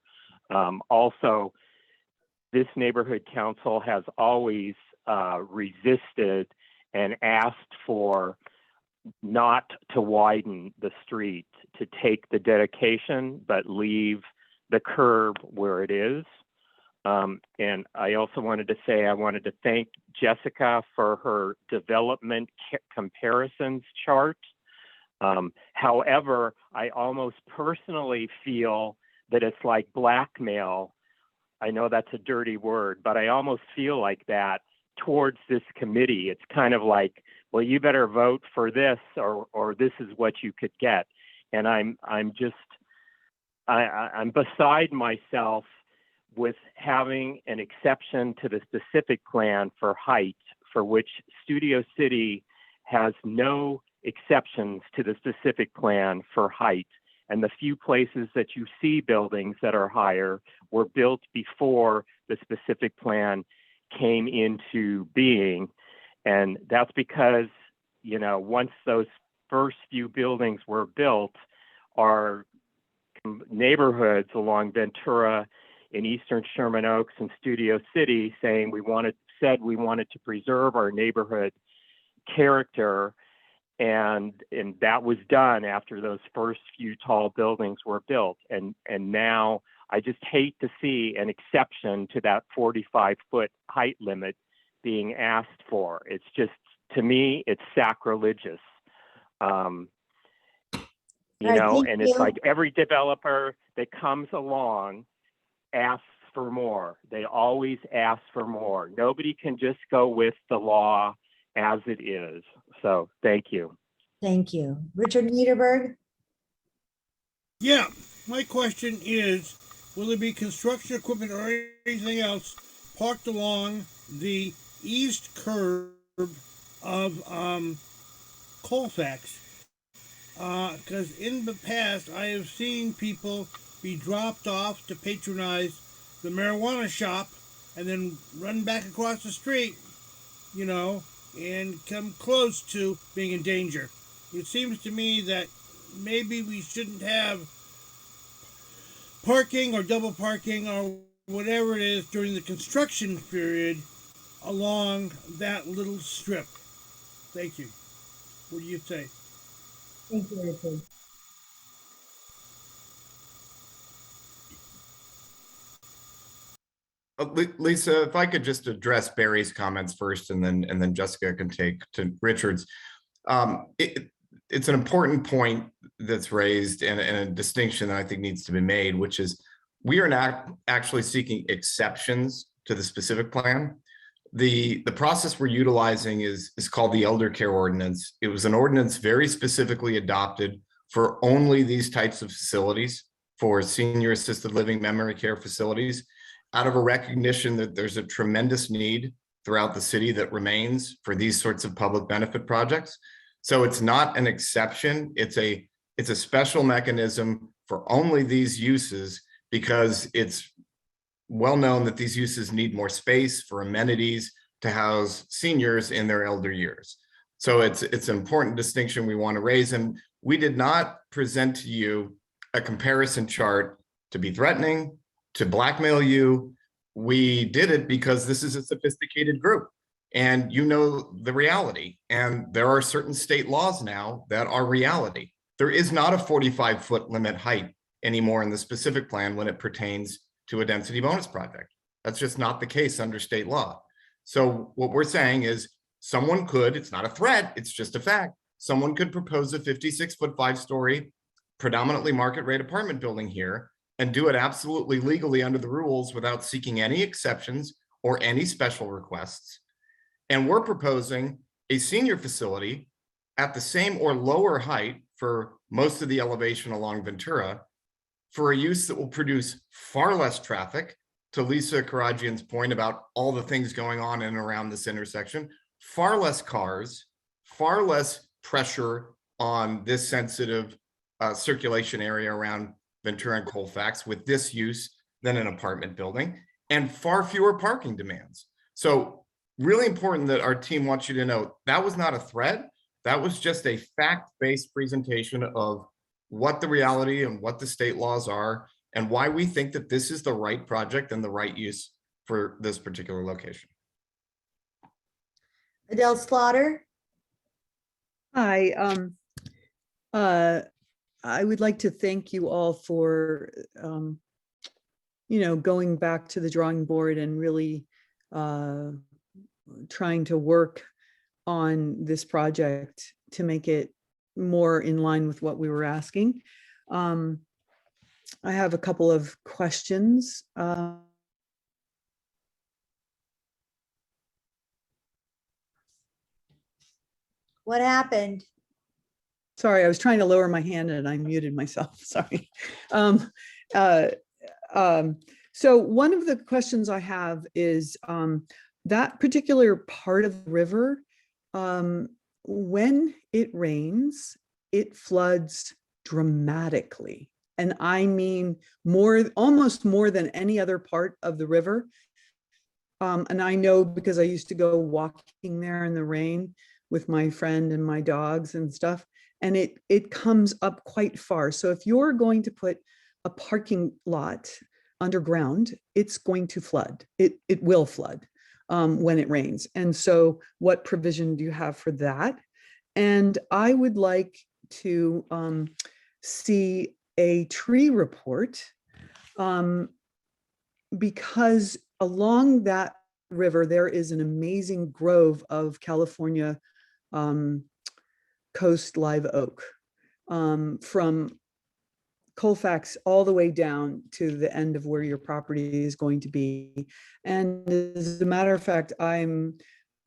Also, this neighborhood council has always resisted and asked for not to widen the street, to take the dedication, but leave the curb where it is. And I also wanted to say, I wanted to thank Jessica for her development comparisons chart. However, I almost personally feel that it's like blackmail. I know that's a dirty word, but I almost feel like that towards this committee. It's kind of like, well, you better vote for this, or this is what you could get. And I'm beside myself with having an exception to the specific plan for height, for which Studio City has no exceptions to the specific plan for height. And the few places that you see buildings that are higher were built before the specific plan came into being. And that's because, once those first few buildings were built, our neighborhoods along Ventura in Eastern Sherman Oaks and Studio City saying we wanted to preserve our neighborhood character. And that was done after those first few tall buildings were built. And now I just hate to see an exception to that 45-foot height limit being asked for. It's just, to me, it's sacrilegious. And it's like every developer that comes along asks for more. They always ask for more. Nobody can just go with the law as it is. So thank you. Thank you. Richard Niederberg? Yeah, my question is, will there be construction equipment or anything else parked along the east curb of Colfax? Because in the past, I have seen people be dropped off to patronize the marijuana shop and then run back across the street, you know, and come close to being in danger. It seems to me that maybe we shouldn't have parking or double parking or whatever it is during the construction period along that little strip. Thank you. What do you say? Thank you, Richard. Lisa, if I could just address Barry's comments first, and then Jessica can take to Richard's. It's an important point that's raised, and a distinction that I think needs to be made, which is we are not actually seeking exceptions to the specific plan. The process we're utilizing is called the Elder Care Ordinance. It was an ordinance very specifically adopted for only these types of facilities, for senior assisted living memory care facilities, out of a recognition that there's a tremendous need throughout the city that remains for these sorts of public benefit projects. So it's not an exception. It's a special mechanism for only these uses, because it's well known that these uses need more space for amenities to house seniors in their elder years. So it's an important distinction we want to raise. And we did not present to you a comparison chart to be threatening, to blackmail you. We did it because this is a sophisticated group, and you know the reality. And there are certain state laws now that are reality. There is not a 45-foot limit height anymore in the specific plan when it pertains to a density bonus project. That's just not the case under state law. So what we're saying is someone could, it's not a threat, it's just a fact, someone could propose a 56-foot 5-story predominantly market rate apartment building here and do it absolutely legally under the rules without seeking any exceptions or any special requests. And we're proposing a senior facility at the same or lower height for most of the elevation along Ventura, for a use that will produce far less traffic, to Lisa Karajian's point about all the things going on in and around this intersection, far less cars, far less pressure on this sensitive circulation area around Ventura and Colfax with this use than an apartment building, and far fewer parking demands. So really important that our team wants you to know that was not a threat. That was just a fact-based presentation of what the reality and what the state laws are, and why we think that this is the right project and the right use for this particular location. Adele Slaughter. Hi, I would like to thank you all for, going back to the drawing board and really trying to work on this project to make it more in line with what we were asking. I have a couple of questions. What happened? Sorry, I was trying to lower my hand and I muted myself. Sorry. So one of the questions I have is that particular part of the river, when it rains, it floods dramatically. And I mean almost more than any other part of the river. And I know because I used to go walking there in the rain with my friend and my dogs and stuff, and it comes up quite far. So if you're going to put a parking lot underground, it's going to flood. It will flood when it rains. And so what provision do you have for that? And I would like to see a tree report because along that river, there is an amazing grove of California coast live oak from Colfax all the way down to the end of where your property is going to be. And as a matter of fact, I'm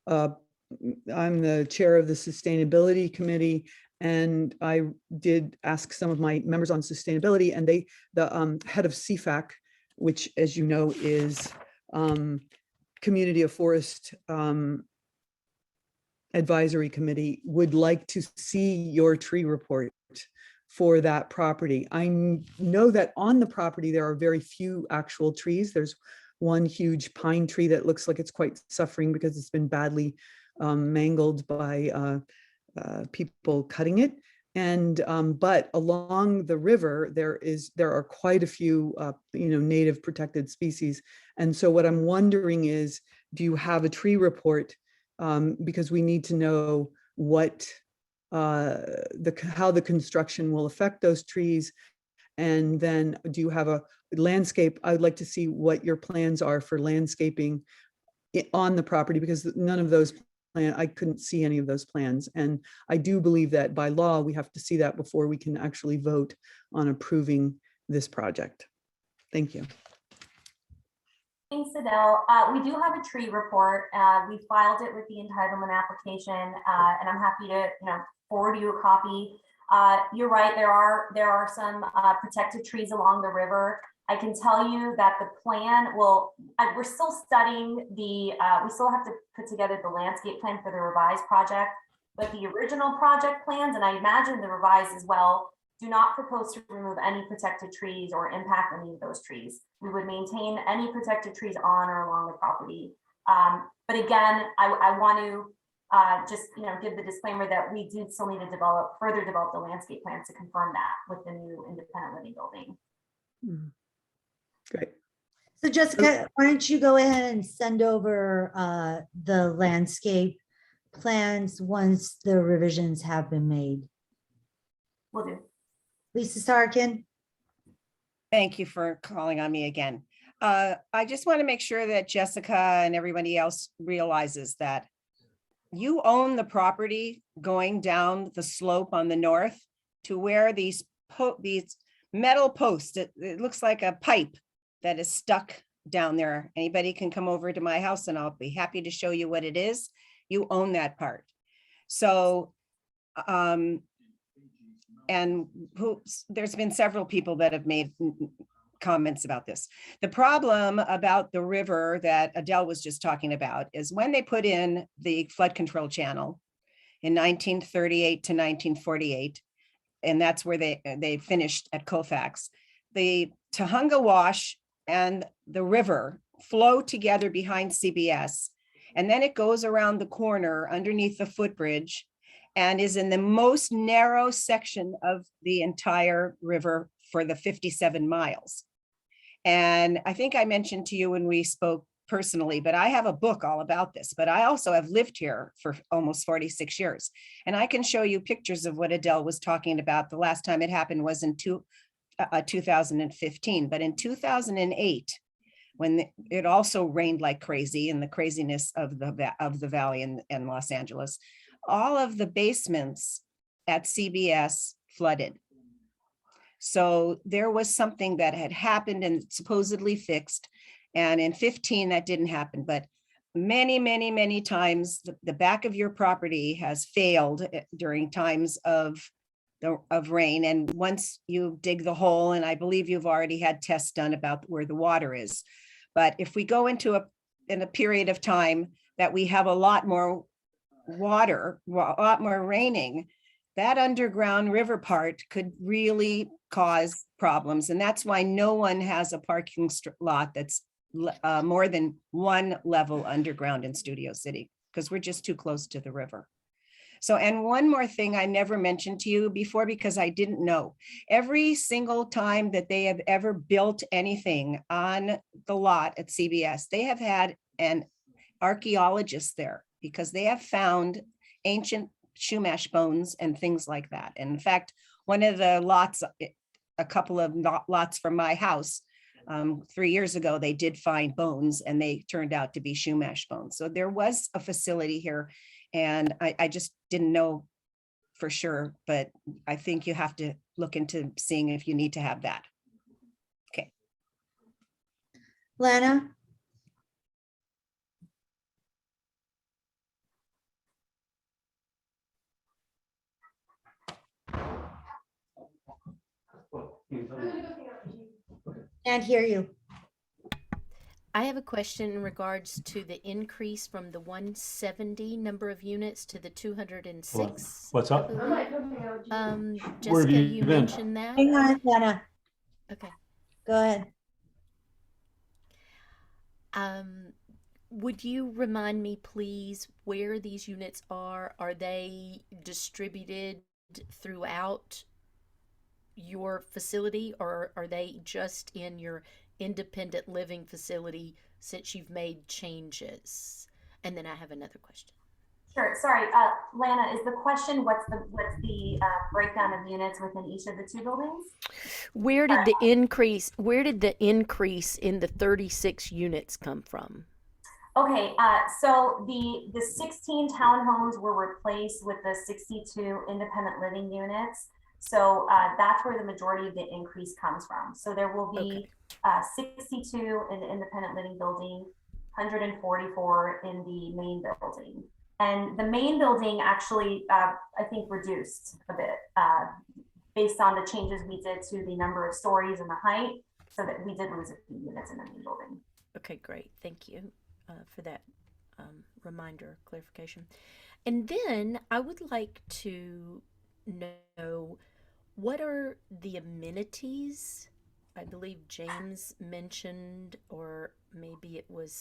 the chair of the sustainability committee, and I did ask some of my members on sustainability, and the head of CFAC, which, as you know, is Community of Forest Advisory Committee, would like to see your tree report for that property. I know that on the property there are very few actual trees. There's one huge pine tree that looks like it's quite suffering because it's been badly mangled by people cutting it. And but along the river, there are quite a few native protected species. And so what I'm wondering is, do you have a tree report? Because we need to know what how the construction will affect those trees. And then do you have a landscape? I would like to see what your plans are for landscaping on the property, because none of those I couldn't see any of those plans. And I do believe that by law, we have to see that before we can actually vote on approving this project. Thank you. Thanks, Adele. We do have a tree report. We filed it with the entitlement application, and I'm happy to forward you a copy. You're right, there are some protected trees along the river. I can tell you that the plan we're still studying we still have to put together the landscape plan for the revised project, but the original project plans, and I imagine the revised as well, do not propose to remove any protected trees or impact any of those trees. We would maintain any protected trees on or along the property. But again, I want to just give the disclaimer that we do still need to further develop the landscape plans to confirm that with the new independent living building. Mm. Great. So Jessica, why don't you go ahead and send over the landscape plans once the revisions have been made. Will do. Lisa Sarkin. Thank you for calling on me again. I just want to make sure that Jessica and everybody else realizes that you own the property going down the slope on the north to where these metal posts, it looks like a pipe that is stuck down there. Anybody can come over to my house and I'll be happy to show you what it is. You own that part. So, there's been several people that have made comments about this. The problem about the river that Adele was just talking about is when they put in the flood control channel in 1938 to 1948, and that's where they finished at Colfax, the Tahunga Wash and the river flow together behind CBS, and then it goes around the corner underneath the footbridge and is in the most narrow section of the entire river for the 57 miles. And I think I mentioned to you when we spoke personally, but I have a book all about this, but I also have lived here for almost 46 years. And I can show you pictures of what Adele was talking about. The last time it happened was in 2015, but in 2008, when it also rained like crazy and the craziness of the valley in Los Angeles, all of the basements at CBS flooded. So there was something that had happened and supposedly fixed. And in 15, that didn't happen. But many, many, many times, the back of your property has failed during times of rain. And once you dig the hole, and I believe you've already had tests done about where the water is. But if we go into a period of time that we have a lot more water, a lot more raining, that underground river part could really cause problems. And that's why no one has a parking lot that's more than one level underground in Studio City, because we're just too close to the river. So, and one more thing I never mentioned to you before because I didn't know. Every single time that they have ever built anything on the lot at CBS, they have had an archaeologist there because they have found ancient Chumash bones and things like that. And in fact, one of the lots, a couple of lots from my house, 3 years ago, they did find bones and they turned out to be Chumash bones. So there was a facility here and I just didn't know for sure, but I think you have to look into seeing if you need to have that. Okay. Lana? Can't hear you. I have a question in regards to the increase from the 170 number of units to the 206. What's up? Jessica, you mentioned that. Hang on, Lana. Okay. Go ahead. Would you remind me, please, where these units are? Are they distributed throughout your facility, or are they just in your independent living facility since you've made changes? And then I have another question. Sure. Sorry, Lana, is the question what's the breakdown of units within each of the two buildings? Where did the increase in the 36 units come from? Okay, so the 16 townhomes were replaced with the 62 independent living units. So that's where the majority of the increase comes from. So there will be 62 in the independent living building, 144 in the main building. And the main building actually, I think, reduced a bit based on the changes we did to the number of stories and the height, so that we did lose a few units in the main building. Okay, great. Thank you for that reminder, clarification. And then I would like to know, what are the amenities? I believe James mentioned, or maybe it was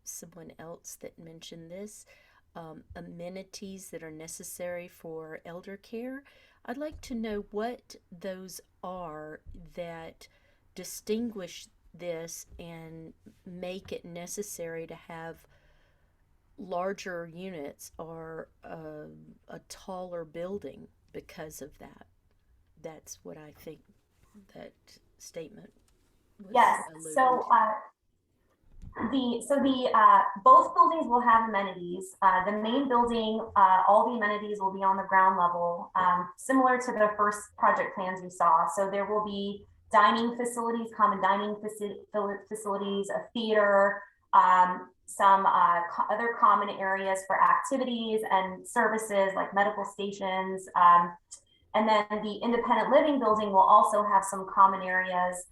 someone else that mentioned this, amenities that are necessary for elder care. I'd like to know what those are that distinguish this and make it necessary to have larger units or a taller building because of that. That's what I think that statement was. Yes. So both buildings will have amenities. The main building, all the amenities will be on the ground level, similar to the first project plans you saw. So there will be dining facilities, common dining facilities, a theater, some other common areas for activities and services like medical stations. And then the independent living building will also have some common areas.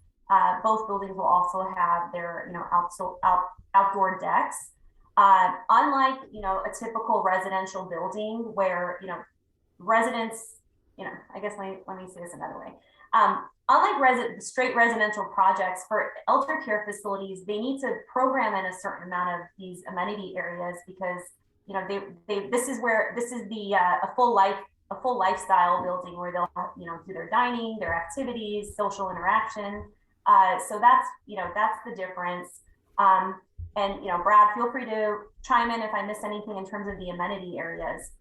Both buildings will also have their, outdoor decks. Unlike, a typical residential building where, residents, I guess let me say this another way. Unlike straight residential projects, for elder care facilities, they need to program in a certain amount of these amenity areas because, this is a full lifestyle building where they'll, do their dining, their activities, social interaction. So that's the difference. And Brad, feel free to chime in if I miss anything in terms of the amenity areas.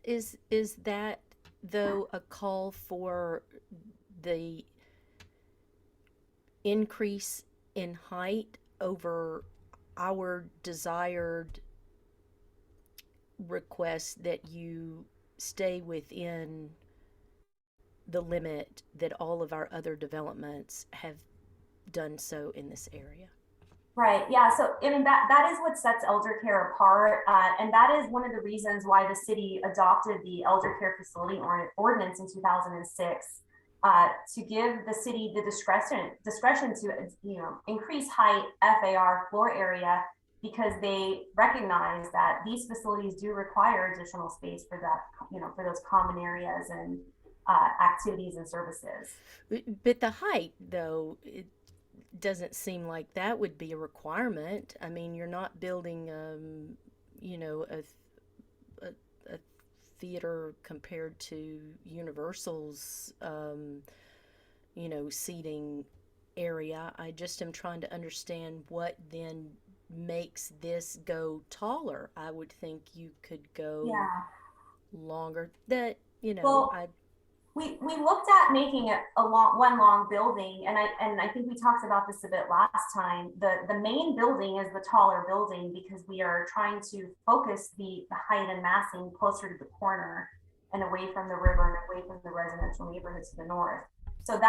Is that though a call for the increase in height over our desired request that you stay within the limit that all of our other developments have done so in this area? Right. Yeah. So that is what sets elder care apart, and that is one of the reasons why the city adopted the elder care facility ordinance in 2006 to give the city the discretion to increase height, FAR, floor area, because they recognize that these facilities do require additional space for that, for those common areas and activities and services. But the height, though, it doesn't seem like that would be a requirement. I mean, you're not building, a theater compared to Universal's, seating area. I just am trying to understand what then makes this go taller. I would think you could go longer. That, We looked at making it one long building, and I think we talked about this a bit last time. The main building is the taller building because we are trying to focus the height and massing closer to the corner and away from the river and away from the residential neighborhoods to the north. So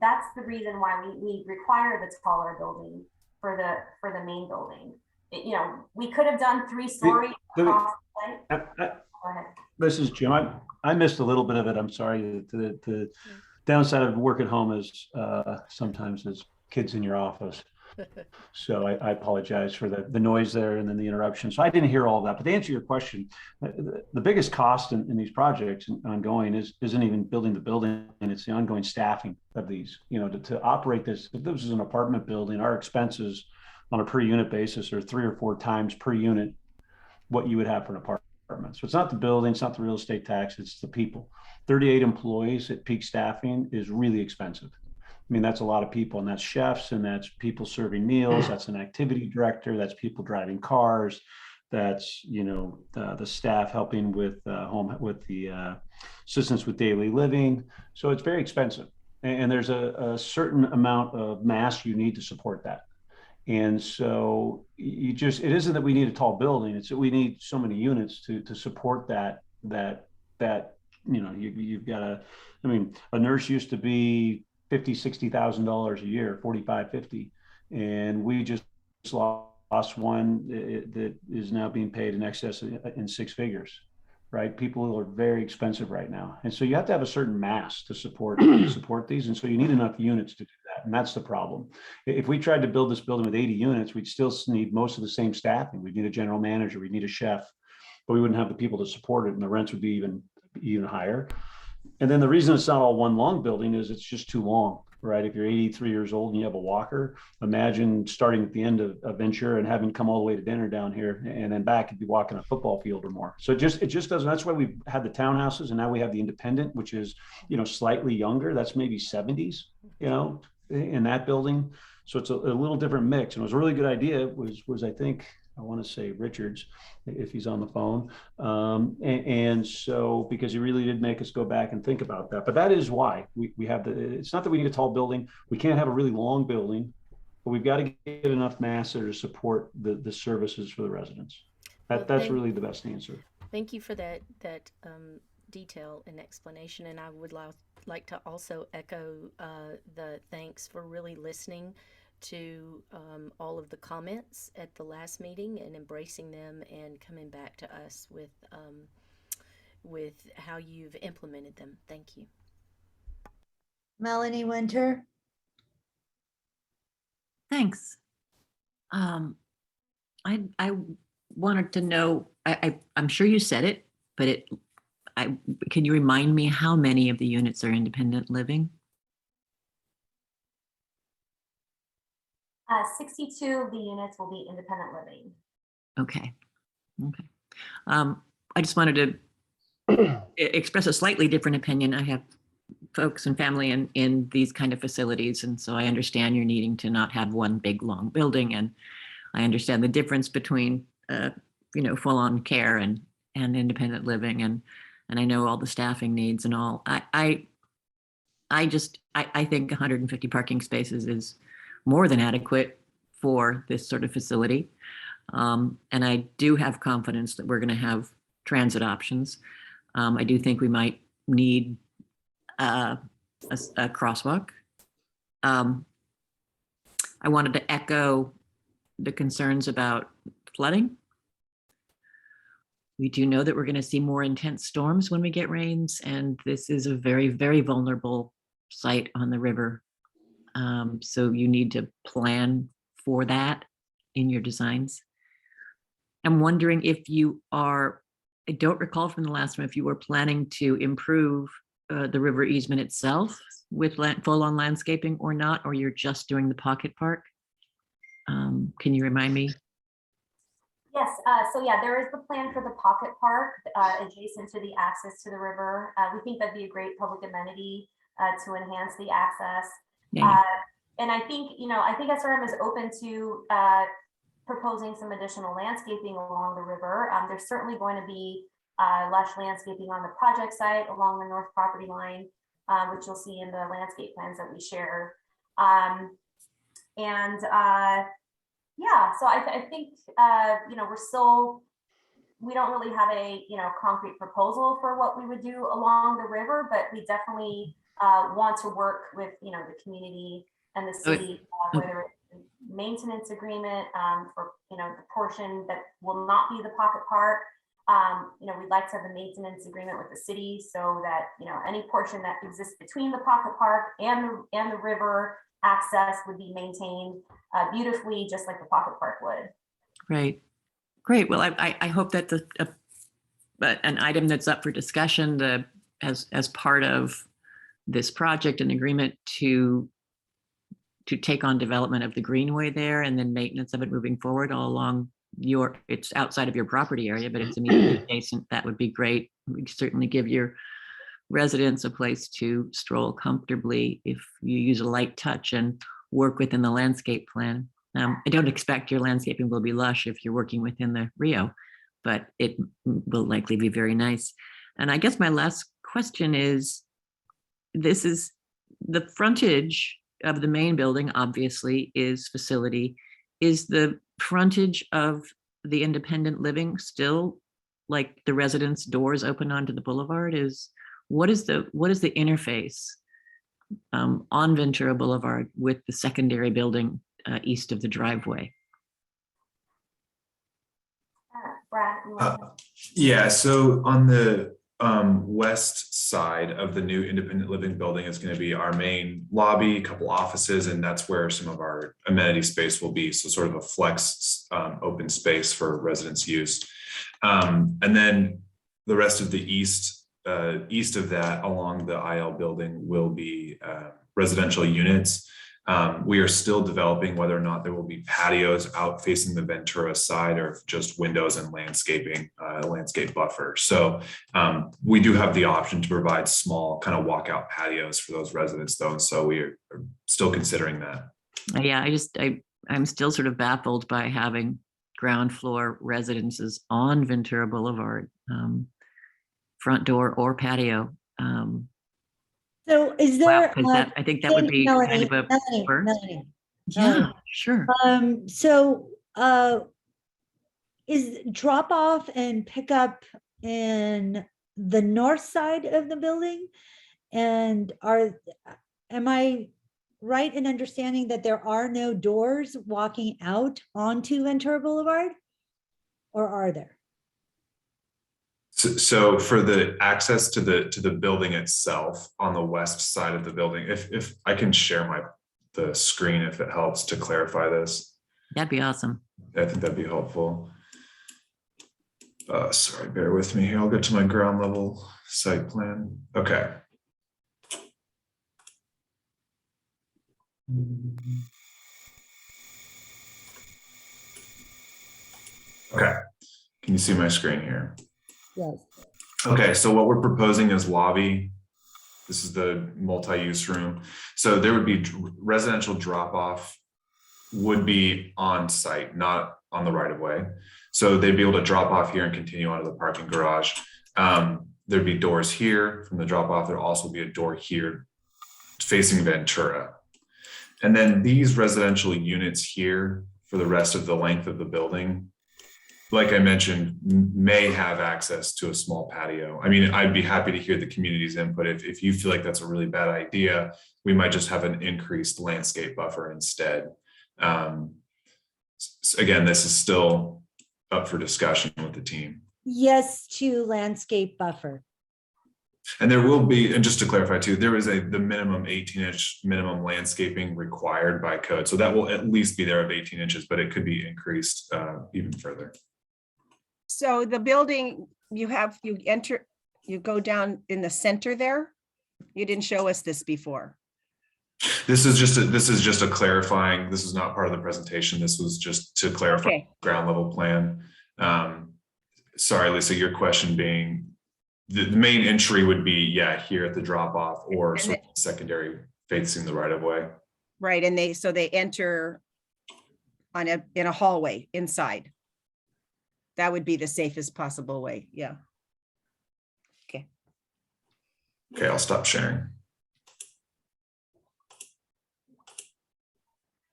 that's the reason why we require the taller building for the main building. We could have done 3-story across the site. Go ahead. This is Jim. I missed a little bit of it. I'm sorry. The downside of work at home is sometimes there's kids in your office. So I apologize for the noise there and then the interruption. So I didn't hear all of that. But to answer your question, the biggest cost in these projects ongoing isn't even building the building, and it's the ongoing staffing of these. To operate this. If this is an apartment building, our expenses on a per unit basis, or 3 or 4 times per unit what you would have for an apartment. So it's not the building, it's not the real estate tax, it's the people. 38 employees at peak staffing is really expensive. I mean, that's a lot of people, and that's chefs, and that's people serving meals, that's an activity director, that's people driving cars, that's, you know, the staff helping with the assistance with daily living. So it's very expensive. And there's a certain amount of mass you need to support that. And so it isn't that we need a tall building, it's that we need so many units to support that, you know, you've got I mean, a nurse used to be $50,000-$60,000 a year, 45, 50. And we just lost one that is now being paid in excess in 6 figures, right? People are very expensive right now. And so you have to have a certain mass to support these. And so you need enough units to do that. And that's the problem. If we tried to build this building with 80 units, we'd still need most of the same staffing. We'd need a general manager, we'd need a chef, but we wouldn't have the people to support it, and the rents would be even higher. And then the reason it's not all one long building is it's just too long, right? If you're 83 years old and you have a walker, imagine starting at the end of Ventura and having to come all the way to dinner down here and then back and be walking a football field or more. So it just doesn't. That's why we've had the townhouses, and now we have the independent, which is, you know, slightly younger. That's maybe 70s, you know, in that building. So it's a little different mix. And it was a really good idea. Was I think, I want to say Richards, if he's on the phone. And so, because he really did make us go back and think about that. But that is why we have it's not that we need a tall building. We can't have a really long building, but we've got to get enough mass there to support the services for the residents. That's really the best answer. Thank you for that detail and explanation. And I would like to also echo the thanks for really listening to all of the comments at the last meeting and embracing them and coming back to us with how you've implemented them. Thank you. Melanie Winter. Thanks. I wanted to know, I'm sure you said it, but can you remind me how many of the units are independent living? 62 of the units will be independent living. Okay. I just wanted to express a slightly different opinion. I have folks and family in these kind of facilities, and so I understand you're needing to not have one big long building, and I understand the difference between full-on care and independent living, and I know all the staffing needs and all. I think 150 parking spaces is more than adequate for this sort of facility. And I do have confidence that we're going to have transit options. I do think we might need a crosswalk. I wanted to echo the concerns about flooding. We do know that we're going to see more intense storms when we get rains, and this is a very, very vulnerable site on the river. So you need to plan for that in your designs. I'm wondering if you are, I don't recall from the last one, if you were planning to improve the river easement itself with full-on landscaping or not, or you're just doing the pocket park. Can you remind me? Yes, so yeah, there is the plan for the pocket park adjacent to the access to the river. We think that'd be a great public amenity to enhance the access. Yeah. And I think, SRM is open to proposing some additional landscaping along the river. There's certainly going to be lush landscaping on the project site along the north property line, which you'll see in the landscape plans that we share. Yeah, so I think, we don't really have a, concrete proposal for what we would do along the river, but we definitely want to work with, the community and the city, whether it's a maintenance agreement for, the portion that will not be the pocket park. We'd like to have a maintenance agreement with the city so that, any portion that exists between the pocket park and the river access would be maintained beautifully, just like the pocket park would. Right. Great. Well, I hope that an item that's up for discussion as part of this project, an agreement to to take on development of the greenway there and then maintenance of it moving forward all along it's outside of your property area, but it's immediately adjacent, that would be great. We certainly give your residents a place to stroll comfortably if you use a light touch and work within the landscape plan. I don't expect your landscaping will be lush if you're working within the Rio, but it will likely be very nice. And I guess my last question is, this is the frontage of the main building, obviously, is facility. Is the frontage of the independent living still like the residence doors open onto the boulevard? What is the interface on Ventura Boulevard with the secondary building east of the driveway? Brad, you want to- Yeah, so on the west side of the new independent living building is going to be our main lobby, a couple offices, and that's where some of our amenity space will be. So sort of a flex open space for residents' use. And then the rest of the east of that along the IL building will be residential units. We are still developing whether or not there will be patios out facing the Ventura side or just windows and landscaping, landscape buffer. So we do have the option to provide small kind of walkout patios for those residents though. And so we are still considering that. Yeah, I'm still sort of baffled by having ground floor residences on Ventura Boulevard, front door or patio. So is there? I think that would be Melanie, kind of a first. Melanie. Yeah, sure. So is drop off and pick up in the north side of the building? And am I right in understanding that there are no doors walking out onto Ventura Boulevard? Or are there? So for the access to the building itself on the west side of the building, if I can share the screen, if it helps to clarify this. That'd be awesome. I think that'd be helpful. Sorry, bear with me here. I'll get to my ground level site plan. Okay. Okay. Can you see my screen here? Yes. Okay, so what we're proposing is lobby. This is the multi-use room. So there would be residential drop-off would be on site, not on the right of way. So they'd be able to drop off here and continue onto the parking garage. There'd be doors here from the drop off. There'll also be a door here facing Ventura. And then these residential units here for the rest of the length of the building, like I mentioned, may have access to a small patio. I mean, I'd be happy to hear the community's input. If you feel like that's a really bad idea, we might just have an increased landscape buffer instead. Again, this is still up for discussion with the team. Yes to landscape buffer. And there will be, and just to clarify too, there is the minimum 18-inch minimum landscaping required by code. So that will at least be there of 18 inches, but it could be increased even further. So the building you go down in the center there. You didn't show us this before. This is just a clarifying. This is not part of the presentation. This was just to clarify ground level plan. Sorry, Lisa, your question being the main entry would be here at the drop off or sort of secondary facing the right of way. Right, and they enter in a hallway inside. That would be the safest possible way. Yeah. Okay. Okay, I'll stop sharing.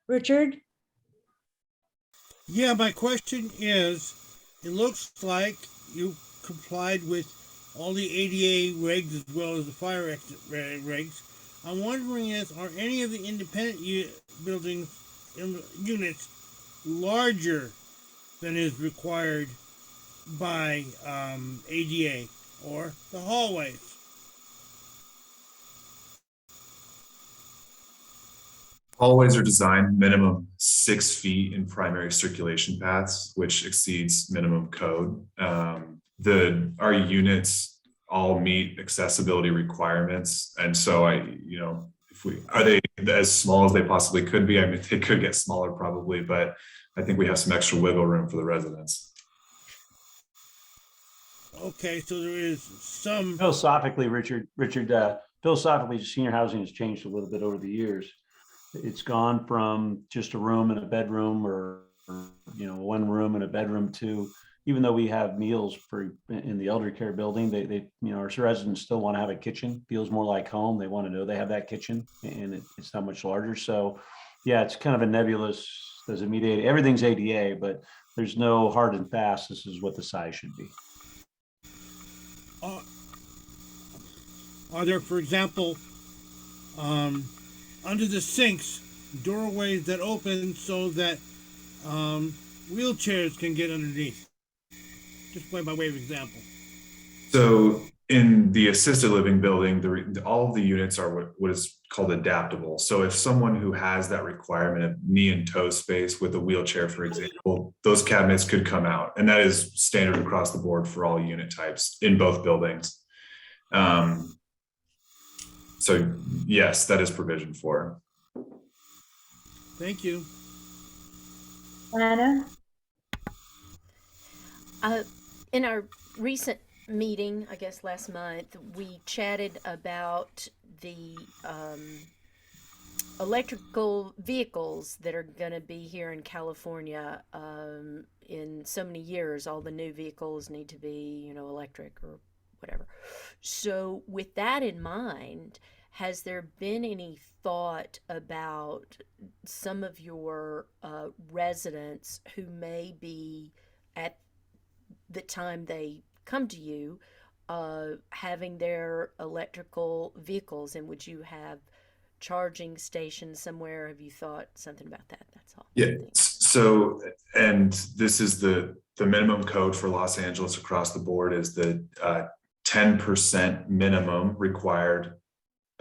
Richard? Yeah, my question is, it looks like you complied with all the ADA regs as well as the fire exit regs. I'm wondering are any of the independent buildings units larger than is required by ADA or the hallways? Hallways are designed minimum 6 feet in primary circulation paths, which exceeds minimum code. Our units all meet accessibility requirements. And so if are they as small as they possibly could be? I mean, they could get smaller probably, but I think we have some extra wiggle room for the residents. Okay, so there is some. Philosophically, Richard, philosophically, senior housing has changed a little bit over the years. It's gone from just a room and a bedroom, or one room and a bedroom, to, even though we have meals in the elder care building, they our residents still want to have a kitchen. Feels more like home. They want to know they have that kitchen, and it's not much larger. So yeah, it's kind of a nebulous. Does it meet ADA? Everything's ADA, but there's no hard and fast. This is what the size should be. Are there, for example, under the sinks, doorways that open so that wheelchairs can get underneath? Just by way of example. So in the assisted living building, all of the units are what is called adaptable. So if someone who has that requirement of knee and toe space with a wheelchair, for example, those cabinets could come out, and that is standard across the board for all unit types in both buildings. So yes, that is provision for. Thank you. Anna? In our recent meeting, I guess last month, we chatted about the electrical vehicles that are going to be here in California in so many years. All the new vehicles need to be, electric or whatever. So with that in mind, has there been any thought about some of your residents who may be, at the time they come to you, having their electrical vehicles, and would you have charging stations somewhere? Have you thought something about that? That's all. Yeah. So, and this is the minimum code for Los Angeles across the board is the 10% minimum required.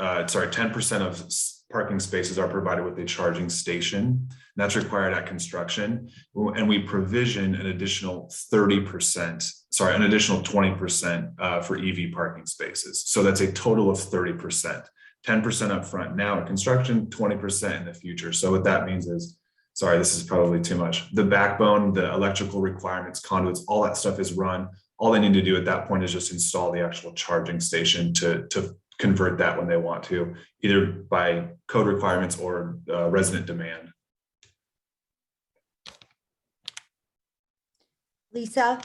10% of parking spaces are provided with a charging station. That's required at construction. And we provision an additional 20% for EV parking spaces. So that's a total of 30%, 10% up front now at construction, 20% in the future. So what that means is, sorry, this is probably too much. The backbone, the electrical requirements, conduits, all that stuff is run. All they need to do at that point is just install the actual charging station to convert that when they want to, either by code requirements or resident demand. Lisa?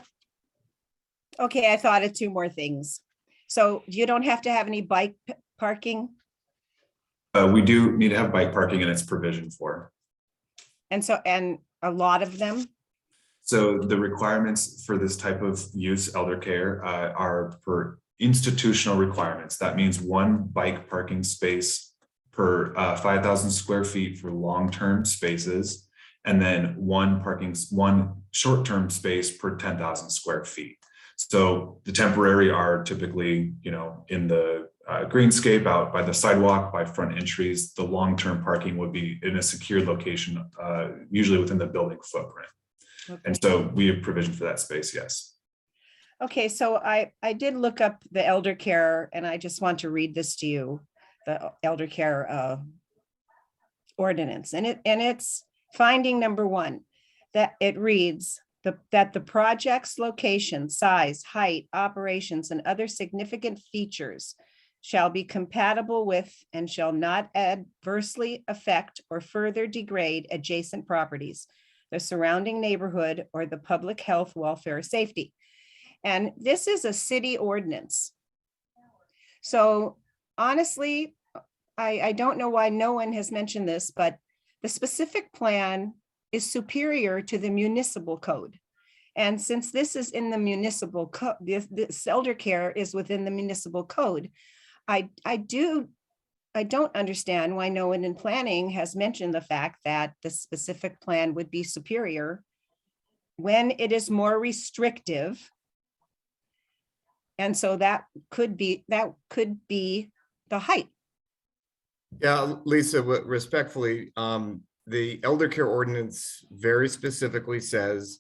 Okay, I thought of two more things. So you don't have to have any bike parking? We do need to have bike parking, and it's provision for. And a lot of them? So the requirements for this type of use, elder care, are for institutional requirements. That means one bike parking space per 5,000 square feet for long-term spaces, and then one short-term space per 10,000 square feet. So the temporary are typically, in the greenscape out by the sidewalk, by front entries. The long-term parking would be in a secure location, usually within the building footprint. Okay. And so we have provision for that space, yes. Okay, so I did look up the elder care, and I just want to read this to you, the elder care ordinance. And it's finding number 1, that it reads that the project's location, size, height, operations, and other significant features shall be compatible with and shall not adversely affect or further degrade adjacent properties, the surrounding neighborhood, or the public health, welfare, safety. And this is a city ordinance. So honestly, I don't know why no one has mentioned this, but the specific plan is superior to the municipal code. And since this is in the municipal code, this elder care is within the municipal code, I don't understand why no one in planning has mentioned the fact that the specific plan would be superior when it is more restrictive. And so that could be the height. Yeah, Lisa, respectfully, the elder care ordinance very specifically says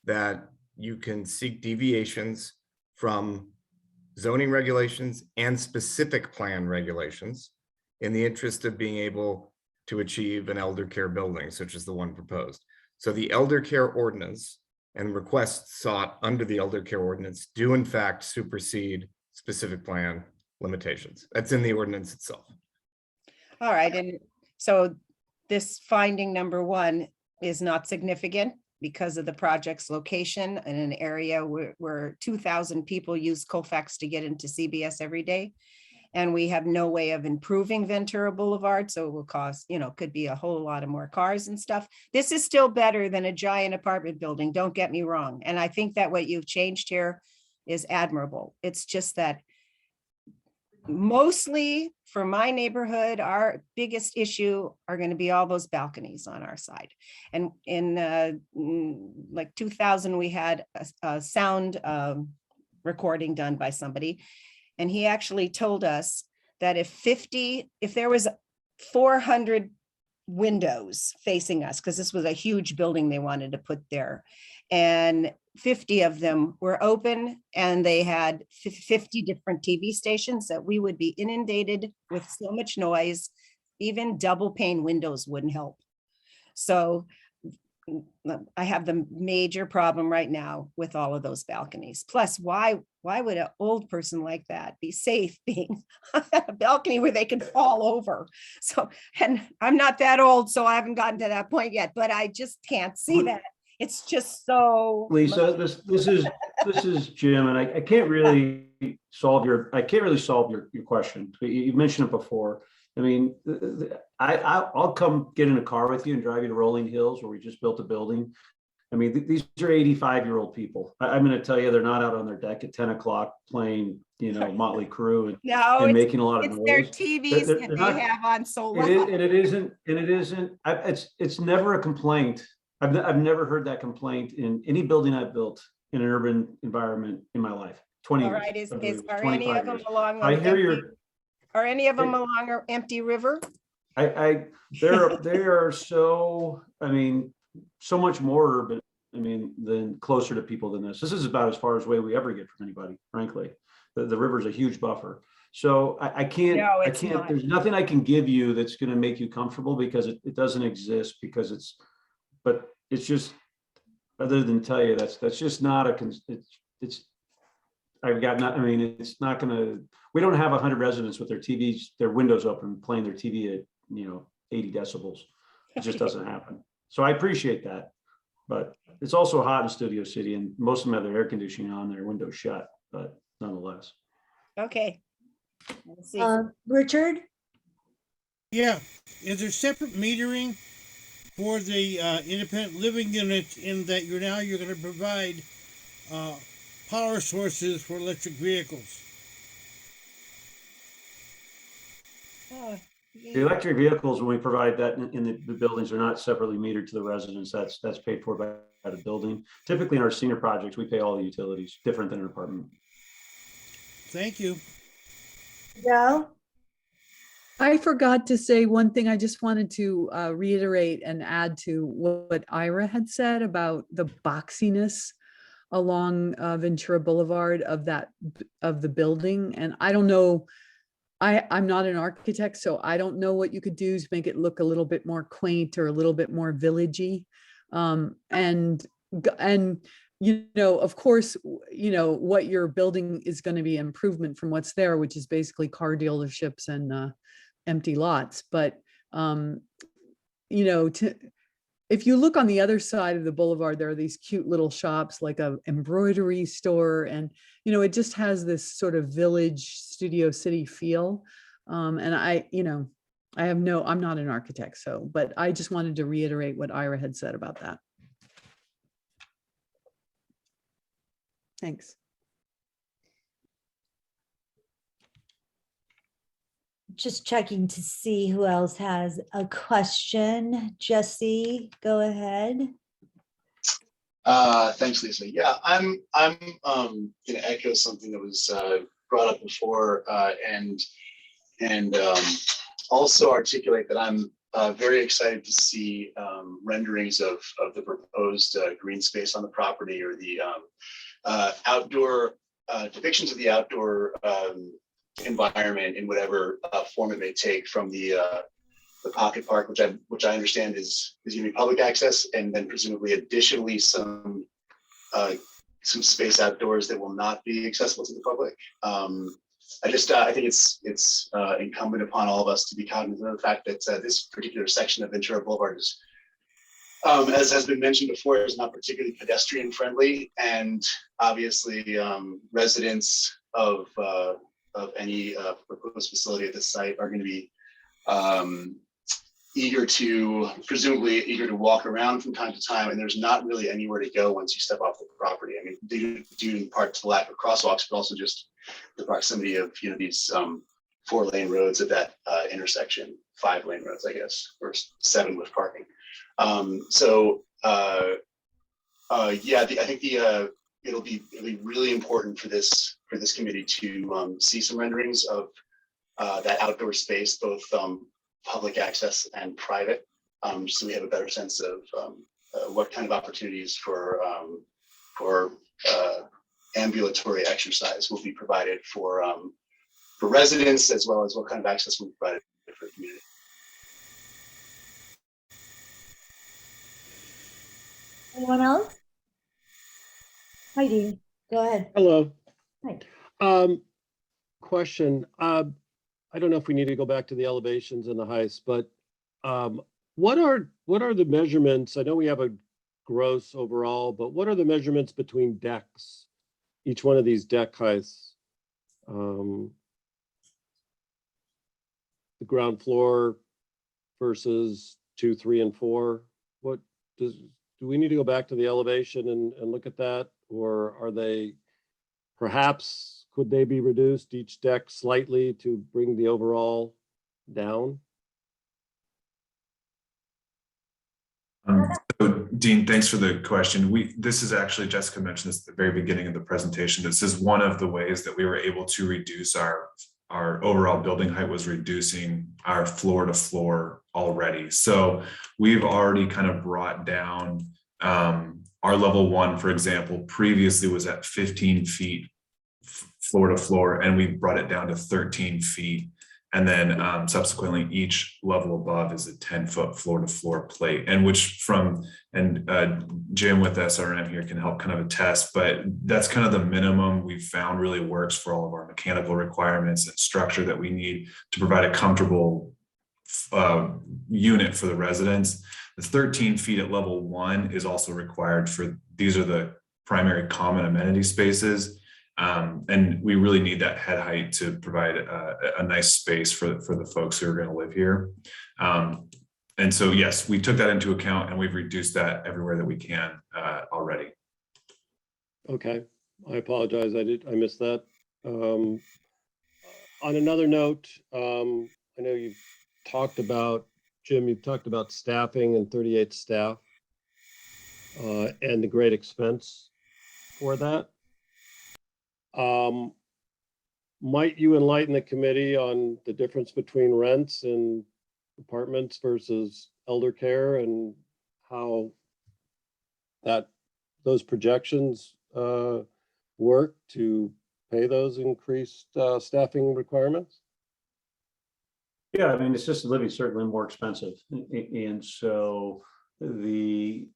that you can seek deviations from zoning regulations and specific plan regulations. in the interest of being able to achieve an elder care building, such as the one proposed. So the elder care ordinance and requests sought under the elder care ordinance do in fact supersede specific plan limitations. That's in the ordinance itself. All right, and so this finding number one is not significant because of the project's location in an area where 2,000 people use Colfax to get into CBS every day. And we have no way of improving Ventura Boulevard, so it will cost, could be a whole lot of more cars and stuff. This is still better than a giant apartment building, don't get me wrong. And I think that what you've changed here is admirable. It's just that mostly for my neighborhood, our biggest issue are going to be all those balconies on our side. And in like 2000, we had a sound recording done by somebody. And he actually told us that if there was 400 windows facing us, because this was a huge building they wanted to put there, and 50 of them were open and they had 50 different TV stations, that we would be inundated with so much noise, even double pane windows wouldn't help. So I have the major problem right now with all of those balconies. Plus, why would an old person like that be safe being on a balcony where they can fall over? So, and I'm not that old, so I haven't gotten to that point yet, but I just can't see that. It's just so. Lisa, this is Jim, and I can't really solve your question. You mentioned it before. I mean, I'll come get in a car with you and drive you to Rolling Hills, where we just built a building. I mean, these are 85-year-old people. I'm going to tell you, they're not out on their deck at 10 o'clock playing, Motley Crue and making a lot of noise. Their TVs that they have on so loud. It's never a complaint. I've never heard that complaint in any building I've built in an urban environment in my life. 20 All years. right, are any of them along? I hear your. Are any of them along our empty river? They are so, so much more urban, than closer to people than this. This is about as far as away we ever get from anybody, frankly. The river's a huge buffer. So I can't, there's nothing I can give you that's going to make you comfortable, because it doesn't exist, because but it's just, other than tell you, that's just not it's not going to, we don't have 100 residents with their TVs, their windows open, playing their TV at, 80 decibels. It just doesn't happen. So I appreciate that, but it's also hot in Studio City, and most of them have their air conditioning on, their windows shut, but nonetheless. Okay. Let's see. Richard? Yeah, is there separate metering for the independent living units, in that you're going to provide power sources for electric vehicles? The electric vehicles, when we provide that in the buildings, are not separately metered to the residents. That's paid for by the building. Typically in our senior projects, we pay all the utilities, different than an apartment. Thank you. Yeah. I forgot to say one thing. I just wanted to reiterate and add to what Ira had said about the boxiness along Ventura Boulevard of the building. And I don't know, I'm not an architect, so I don't know what you could do to make it look a little bit more quaint or a little bit more villagey. And of course, what you're building is going to be improvement from what's there, which is basically car dealerships and empty lots. But, if you look on the other side of the boulevard, there are these cute little shops, like a embroidery store, and it just has this sort of village Studio City feel. And I'm not an architect, but I just wanted to reiterate what Ira had said about that. Thanks. Just checking to see who else has a question. Jesse, go ahead. Thanks, Lisa. Yeah, I'm going to echo something that was brought up before, and also articulate that I'm very excited to see renderings of the proposed green space on the property, or the outdoor depictions of the outdoor environment in whatever form it may take, from the pocket park, which I understand is going to be public access, and then presumably additionally some space outdoors that will not be accessible to the public. I think it's incumbent upon all of us to be cognizant of the fact that this particular section of Ventura Boulevard is, as has been mentioned before, is not particularly pedestrian friendly, and obviously residents of any proposed facility at this site are going to be presumably eager to walk around from time to time, and there's not really anywhere to go once you step off the property. I mean, due in part to the lack of crosswalks, but also just the proximity of these 4-lane roads at that intersection, 5-lane roads, I guess, or 7 with parking. I think it'll be really important for this committee to see some renderings of that outdoor space, both public access and private, so we have a better sense of what kind of opportunities for ambulatory exercise will be provided for residents, as well as what kind of access will be provided for the community. Anyone else? Heidi, go ahead. Hello. Hi. Question. I don't know if we need to go back to the elevations and the heights, but what are the measurements? I know we have a gross overall, but what are the measurements between decks? Each one of these deck heights, the ground floor versus 2, 3, and 4. Do we need to go back to the elevation and look at that, or are they perhaps, could they be reduced each deck slightly to bring the overall down? So Dean, thanks for the question. This is actually, Jessica mentioned this at the very beginning of the presentation. This is one of the ways that we were able to reduce our overall building height, was reducing our floor to floor already. So we've already kind of brought down our level 1, for example, previously was at 15 feet floor to floor, and we brought it down to 13 feet. And then subsequently, each level above is a 10-foot floor to floor plate, and Jim with SRM here can help kind of attest, but that's kind of the minimum we've found really works for all of our mechanical requirements and structure that we need to provide a comfortable unit for the residents. The 13 feet at level 1 is also required these are the primary common amenity spaces. And we really need that head height to provide a nice space for the folks who are going to live here. And so, yes, we took that into account, and we've reduced that everywhere that we can already. Okay, I apologize. I missed that. On another note, I know you've talked about, Jim, you've talked about staffing and 38 staff and the great expense for that. Might you enlighten the committee on the difference between rents and apartments versus elder care, and how those projections work to pay those increased staffing requirements? Yeah, I mean, assisted living is certainly more expensive, and so we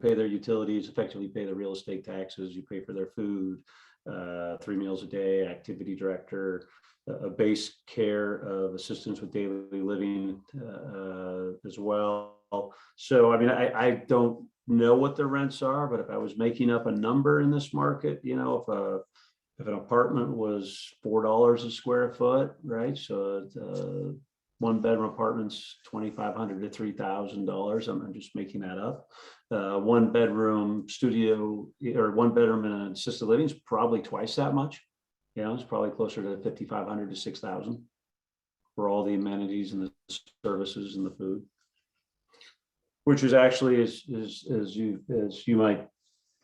pay their utilities, effectively pay their real estate taxes, you pay for their food, 3 meals a day, activity director, a base care of assistance with daily living as well. So, I mean, I don't know what the rents are, but if I was making up a number in this market, if an apartment was $4 a square foot, right? So 1-bedroom apartments, $2,500 to $3,000. I'm just making that up. 1-bedroom studio or 1-bedroom in an assisted living is probably twice that much. It's probably closer to $5,500 to $6,000 for all the amenities and the services and the food, which is actually, as you might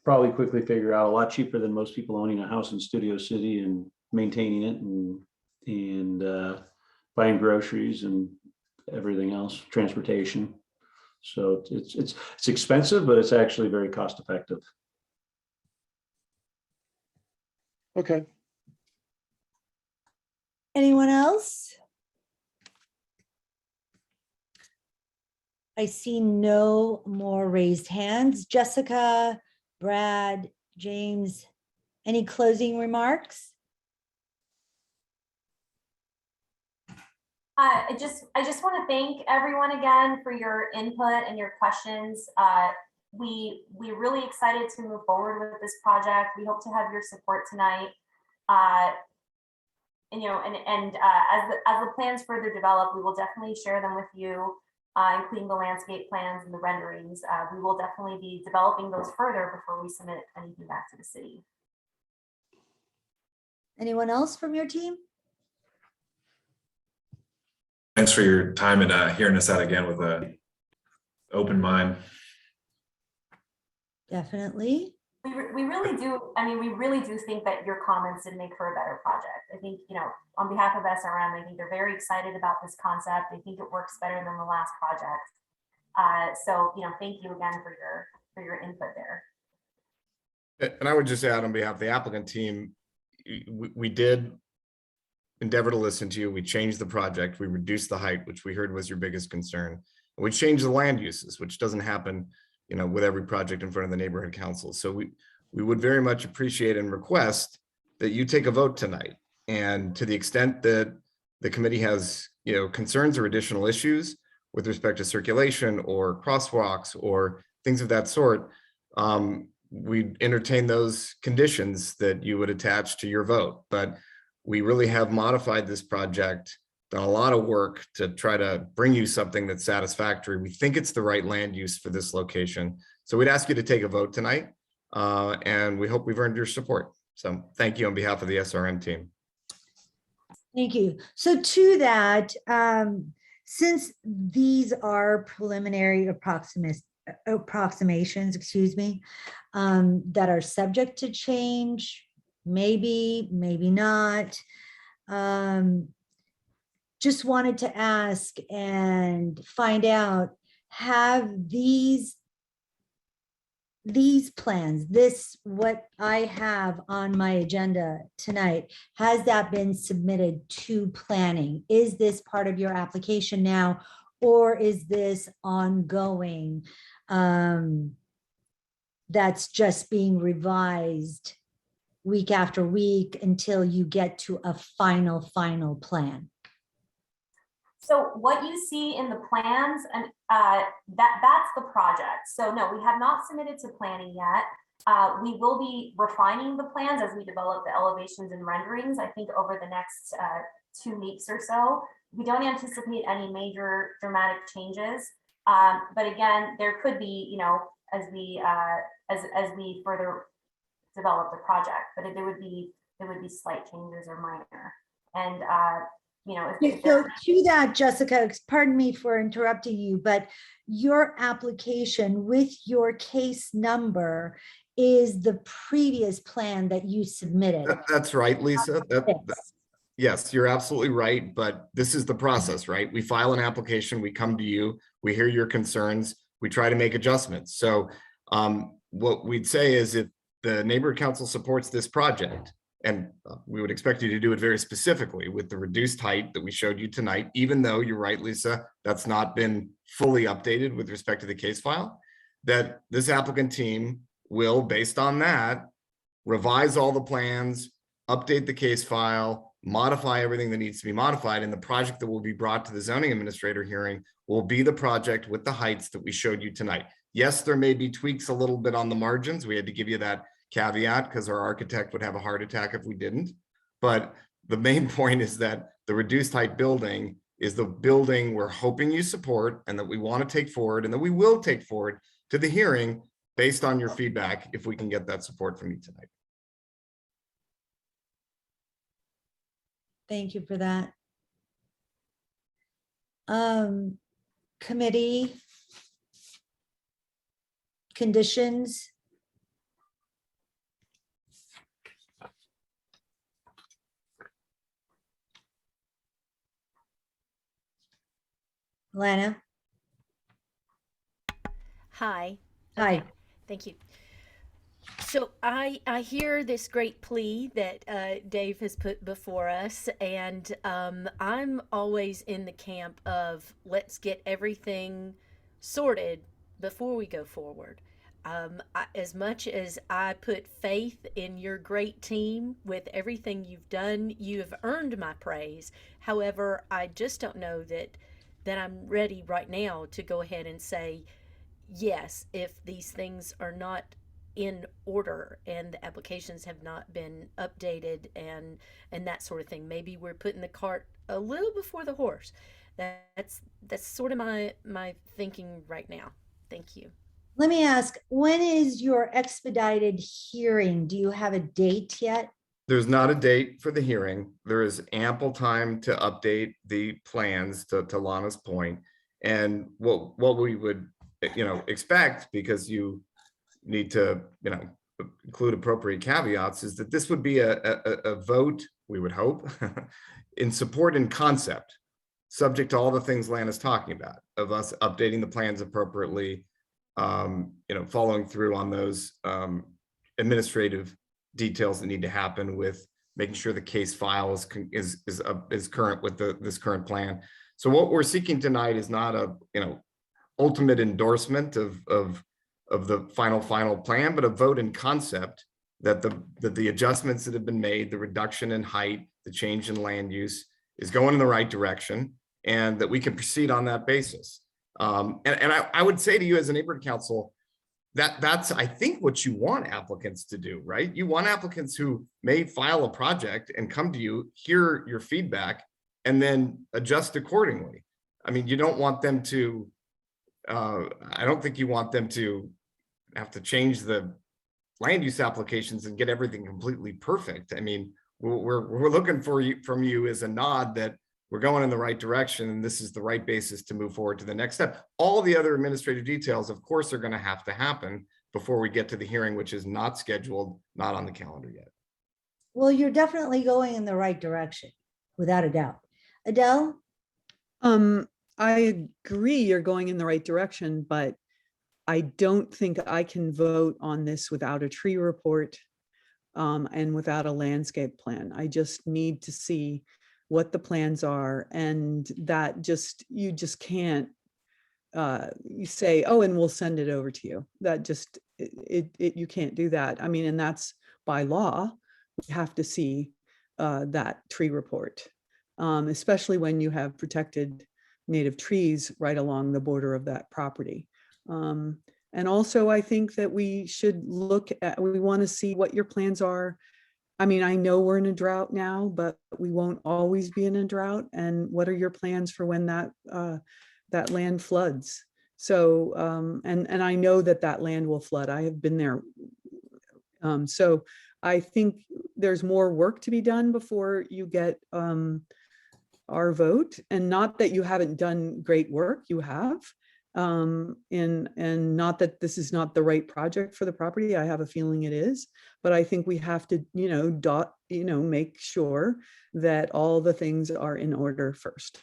probably quickly figure out, a lot cheaper than most people owning a house in Studio City and maintaining it and buying groceries and everything else, transportation. So it's expensive, but it's actually very cost effective. Okay. Anyone else? I see no more raised hands. Jessica, Brad, James, any closing remarks? I just want to thank everyone again for your input and your questions. We're really excited to move forward with this project. We hope to have your support tonight. And as the plans further develop, we will definitely share them with you, including the landscape plans and the renderings. We will definitely be developing those further before we submit anything back to the city. Anyone else from your team? Thanks for your time and hearing us out again with an open mind. Definitely. We really do. I mean, we really do think that your comments did make for a better project. I think, on behalf of SRM, I think they're very excited about this concept. They think it works better than the last project. So, thank you again for your input there. And I would just add on behalf of the applicant team, we did endeavor to listen to you. We changed the project. We reduced the height, which we heard was your biggest concern. We changed the land uses, which doesn't happen, with every project in front of the neighborhood council. So we would very much appreciate and request that you take a vote tonight. And to the extent that the committee has, concerns or additional issues with respect to circulation or crosswalks or things of that sort, we entertain those conditions that you would attach to your vote. But we really have modified this project, done a lot of work to try to bring you something that's satisfactory. We think it's the right land use for this location. So we'd ask you to take a vote tonight, and we hope we've earned your support. So thank you on behalf of the SRM team. Thank you. So to that, since these are preliminary approximations, that are subject to change, maybe not, just wanted to ask and find out, have these plans, what I have on my agenda tonight, has that been submitted to planning? Is this part of your application now, or is this ongoing? That's just being revised week after week until you get to a final plan? So what you see in the plans, and that's the project. So no, we have not submitted to planning yet. We will be refining the plans as we develop the elevations and renderings, I think over the next 2 weeks or so. We don't anticipate any major dramatic changes. But again, there could be, as we further develop the project, but there would be slight changes or minor. And so to that, Jessica, pardon me for interrupting you, but your application with your case number is the previous plan that you submitted. That's right, Lisa. Yes, you're absolutely right. But this is the process, right? We file an application, we come to you, we hear your concerns, we try to make adjustments. So what we'd say is, if the neighborhood council supports this project, and we would expect you to do it very specifically with the reduced height that we showed you tonight, even though you're right, Lisa, that's not been fully updated with respect to the case file, that this applicant team will, based on that, revise all the plans, update the case file, modify everything that needs to be modified, and the project that will be brought to the zoning administrator hearing will be the project with the heights that we showed you tonight. Yes, there may be tweaks a little bit on the margins. We had to give you that caveat because our architect would have a heart attack if we didn't. But the main point is that the reduced height building is the building we're hoping you support and that we want to take forward and that we will take forward to the hearing based on your feedback, if we can get that support from you tonight. Thank you for that. Committee conditions. Lana. Hi. Hi. Okay. Thank you. So I hear this great plea that Dave has put before us, and I'm always in the camp of let's get everything sorted before we go forward. As much as I put faith in your great team with everything you've done, you have earned my praise. However, I just don't know that I'm ready right now to go ahead and say yes, if these things are not in order and the applications have not been updated and that sort of thing. Maybe we're putting the cart a little before the horse. That's sort of my thinking right now. Thank you. Let me ask, when is your expedited hearing? Do you have a date yet? There's not a date for the hearing. There is ample time to update the plans to Lana's point. And what we would, expect, because you need to, include appropriate caveats, is that this would be a vote, we would hope, in support and concept, subject to all the things Lana's talking about, of us updating the plans appropriately, following through on those administrative details that need to happen with making sure the case file is current with this current plan. So what we're seeking tonight is not a ultimate endorsement of the final plan, but a vote in concept that the adjustments that have been made, the reduction in height, the change in land use is going in the right direction, and that we can proceed on that basis. And I would say to you as a neighborhood council, that's I think what you want applicants to do, right? You want applicants who may file a project and come to you, hear your feedback, and then adjust accordingly. I mean, you don't want them to, I don't think you want them to have to change the land use applications and get everything completely perfect. I mean, we're looking from you as a nod that we're going in the right direction and this is the right basis to move forward to the next step. All the other administrative details, of course, are going to happen before we get to the hearing, which is not scheduled, not on the calendar yet. Well, you're definitely going in the right direction, without a doubt. Adele? I agree you're going in the right direction, but I don't think I can vote on this without a tree report and without a landscape plan. I just need to see what the plans are, and that you just can't you say, oh, and we'll send it over to you. That just you can't do that. I mean, and that's by law. We have to see that tree report, especially when you have protected native trees right along the border of that property. And also, I think that we should we want to see what your plans are. I mean, I know we're in a drought now, but we won't always be in a drought. And what are your plans for when that land floods? So, and I know that land will flood. I have been there. So I think there's more work to be done before you get our vote. And not that you haven't done great work, you have. And not that this is not the right project for the property. I have a feeling it is, but I think we have to, make sure that all the things are in order first.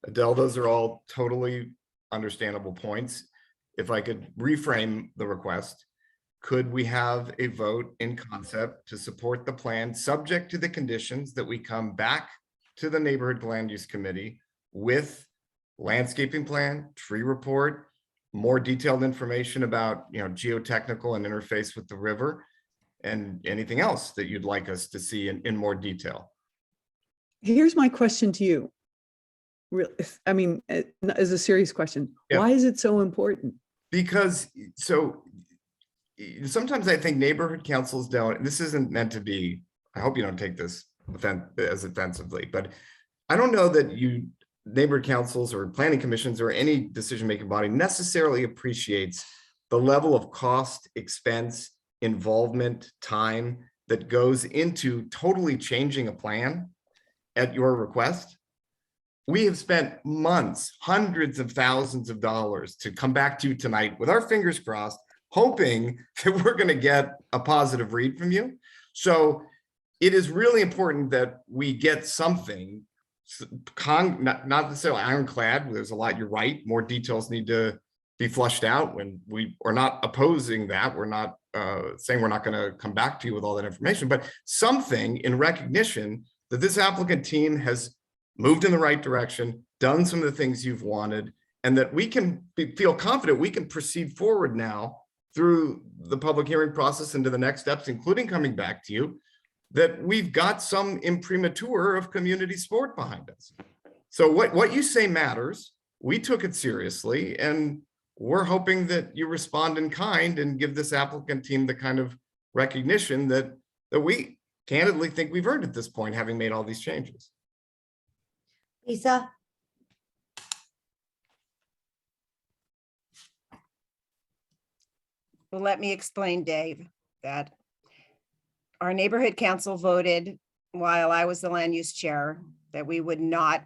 Adele, those are all totally understandable points. If I could reframe the request, could we have a vote in concept to support the plan subject to the conditions that we come back to the neighborhood land use committee with landscaping plan, tree report, more detailed information about geotechnical and interface with the river, and anything else that you'd like us to see in more detail? Here's my question to you. I mean, as a serious question, Yeah. Why is it so important? Because sometimes I think neighborhood councils don't, this isn't meant to be, I hope you don't take this as offensively, but I don't know that neighborhood councils or planning commissions or any decision-making body necessarily appreciates the level of cost, expense, involvement, time that goes into totally changing a plan at your request. We have spent months, hundreds of thousands of dollars to come back to you tonight with our fingers crossed, hoping that we're going to get a positive read from you. So it is really important that we get something, not necessarily ironclad. There's a lot, you're right, more details need to be flushed out. When we are not opposing that, we're not saying we're not going to come back to you with all that information, but something in recognition that this applicant team has moved in the right direction, done some of the things you've wanted, and that we can feel confident we can proceed forward now through the public hearing process into the next steps, including coming back to you, that we've got some imprimatur of community sport behind us. So what you say matters. We took it seriously, and we're hoping that you respond in kind and give this applicant team the kind of recognition that we candidly think we've earned at this point, having made all these changes. Lisa? Well, let me explain, Dave, that our neighborhood council voted while I was the land use chair that we would not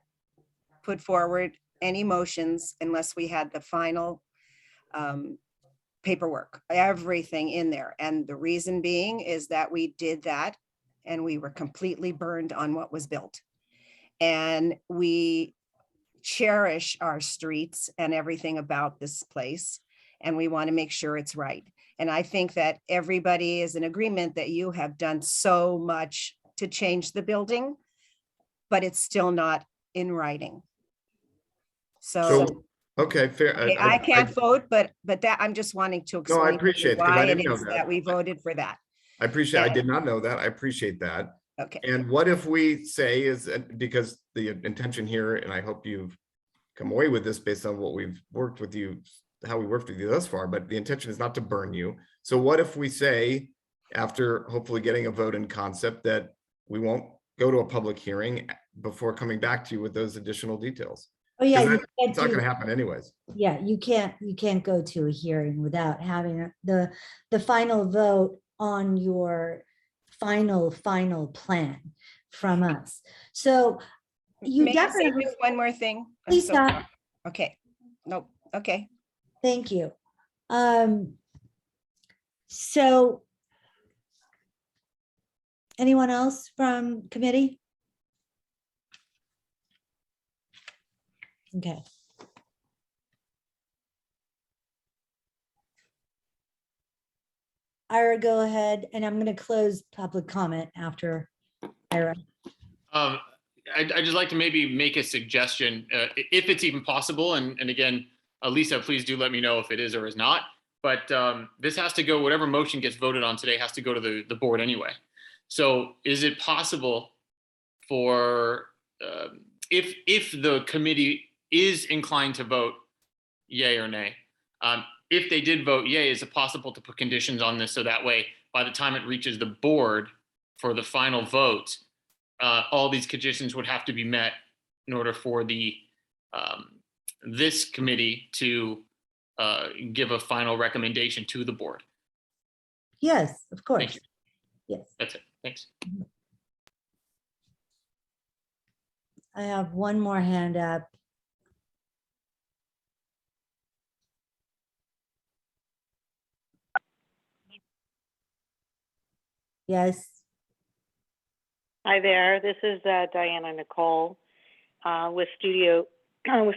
put forward any motions unless we had the final paperwork, everything in there. And the reason being is that we did that and we were completely burned on what was built. And we cherish our streets and everything about this place. And we want to make sure it's right. And I think that everybody is in agreement that you have done so much to change the building, but it's still not in writing. So okay, fair. I can't vote, but that I'm just wanting to explain. No, I appreciate it, why it is that we voted for that. I appreciate, I did not know that. I appreciate that. Okay. And what if we say is, because the intention here, and I hope you've come away with this based on what we've worked with you, how we worked with you thus far, but the intention is not to burn you. So what if we say, after hopefully getting a vote in concept, that we won't go to a public hearing before coming back to you with those additional details? Oh, yeah. It's not going to happen anyways. Yeah, you can't go to a hearing without having the final vote on your final plan from us. So you May I say definitely. just one more thing? Please stop. Okay. Nope. Okay. Thank you. So anyone else from committee? Okay. Ira, go ahead, and I'm going to close public comment after Ira. I'd just like to maybe make a suggestion, if it's even possible. And again, Lisa, please do let me know if it is or is not. But this has to go, whatever motion gets voted on today has to go to the board anyway. So is it possible for, if the committee is inclined to vote yay or nay, if they did vote yay, is it possible to put conditions on this so that way by the time it reaches the board for the final vote, all these conditions would have to be met in order for the this committee to give a final recommendation to the board? Yes, of course. Thank you. Yes. That's it. Thanks. I have one more hand up. Yes. Hi there. This is Diana Nicole with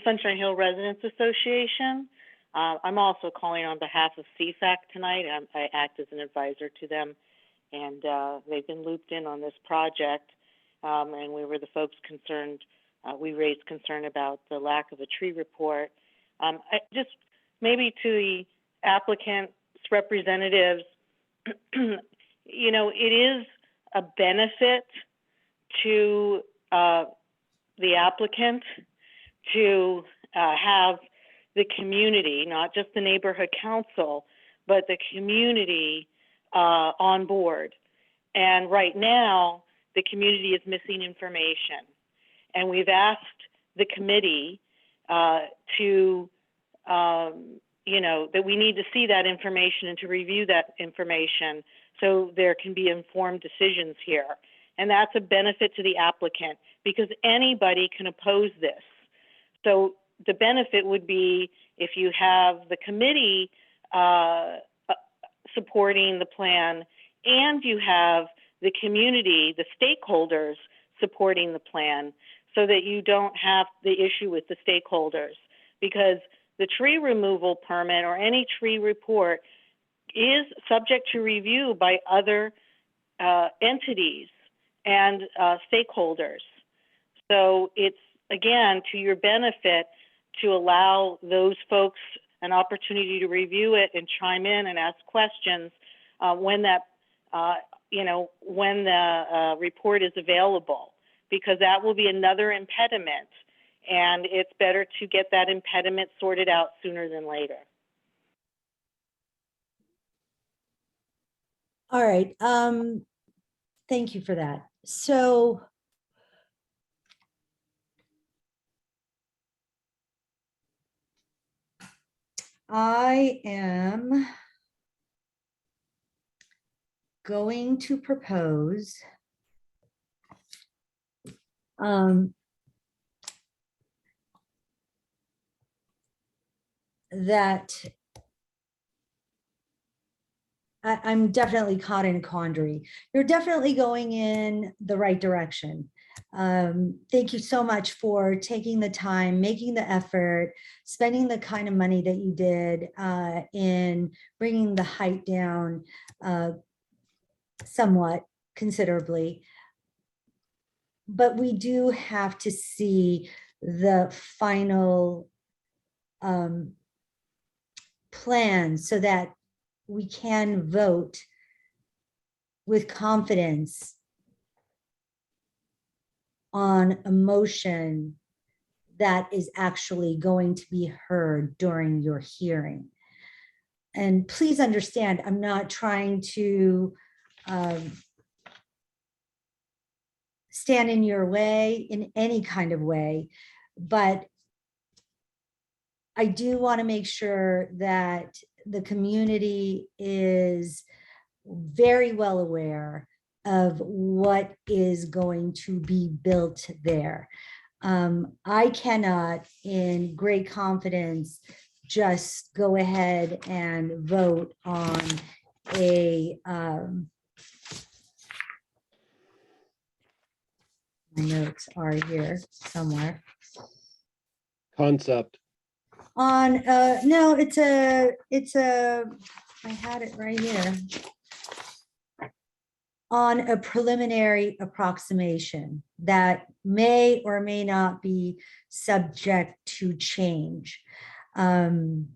Sunshine Hill Residents Association. I'm also calling on behalf of CFAC tonight. I act as an advisor to them, and they've been looped in on this project. And we were the folks concerned. We raised concern about the lack of a tree report. Just maybe to the applicant's representatives, you know, it is a benefit to the applicant to have the community, not just the neighborhood council, but the community on board. And right now, the community is missing information. And we've asked the committee to, you know, that we need to see that information and to review that information so there can be informed decisions here. And that's a benefit to the applicant because anybody can oppose this. So the benefit would be if you have the committee supporting the plan and you have the community, the stakeholders supporting the plan so that you don't have the issue with the stakeholders, because the tree removal permit or any tree report is subject to review by other entities and stakeholders. So it's, again, to your benefit to allow those folks an opportunity to review it and chime in and ask questions when that, when the report is available, because that will be another impediment. And it's better to get that impediment sorted out sooner than later. All right. Thank you for that. So I am going to propose that I'm definitely caught in a quandary. You're definitely going in the right direction. Thank you so much for taking the time, making the effort, spending the kind of money that you did in bringing the height down somewhat considerably. But we do have to see the final plan so that we can vote with confidence on a motion that is actually going to be heard during your hearing. And please understand, I'm not trying to stand in your way in any kind of way, but I do want to make sure that the community is very well aware of what is going to be built there. I cannot, in great confidence, just go ahead and vote on a my notes are here somewhere. Concept. On no, it's a I had it right here. On a preliminary approximation that may or may not be subject to change. And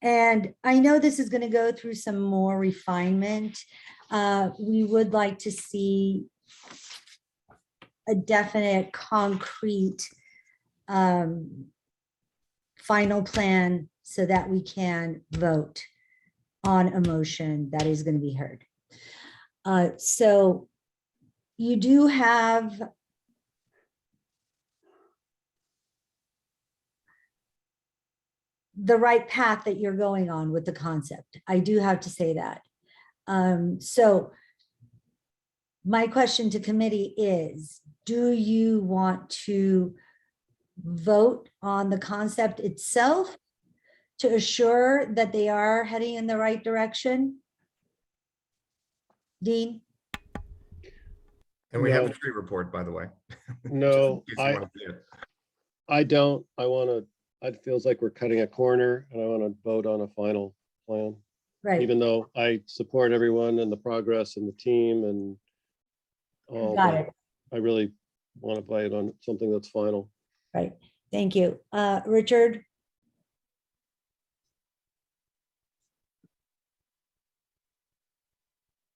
I know this is going to go through some more refinement. We would like to see a definite, concrete final plan so that we can vote on a motion that is going to be heard. So you do have the right path that you're going on with the concept. I do have to say that. So my question to committee is, do you want to vote on the concept itself to assure that they are heading in the right direction? Dean? And we have a No. tree report, by the way. No, Just in case you wanna see it. I don't. I want to, it feels like we're cutting a corner and I want to vote on a final plan. Right. Even though I support everyone and the progress and the team and all, Got but it. I really want to vote on something that's final. Right. Thank you. Richard?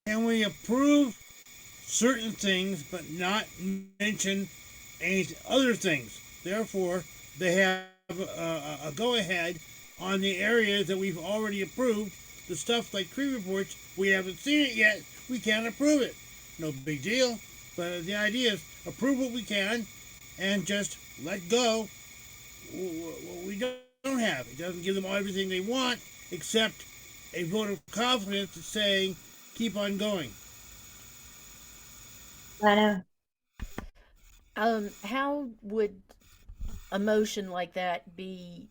Can we approve certain things but not mention any other things? Therefore, they have a go-ahead on the areas that we've already approved. The stuff like tree reports, we haven't seen it yet. We can't approve it. No big deal. But the idea is approve what we can and just let go what we don't have. It doesn't give them everything they want, except a vote of confidence to say, keep on going. Lana? How would a motion like that be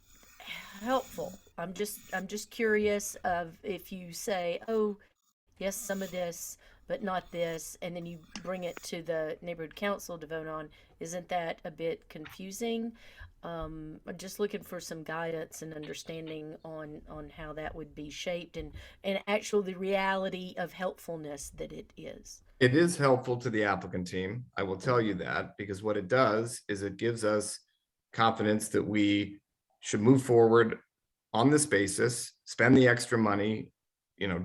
helpful? I'm just curious of if you say, oh, yes, some of this, but not this, and then you bring it to the neighborhood council to vote on. Isn't that a bit confusing? I'm just looking for some guidance and understanding on how that would be shaped and actually the reality of helpfulness that it is. It is helpful to the applicant team. I will tell you that, because what it does is it gives us confidence that we should move forward on this basis, spend the extra money,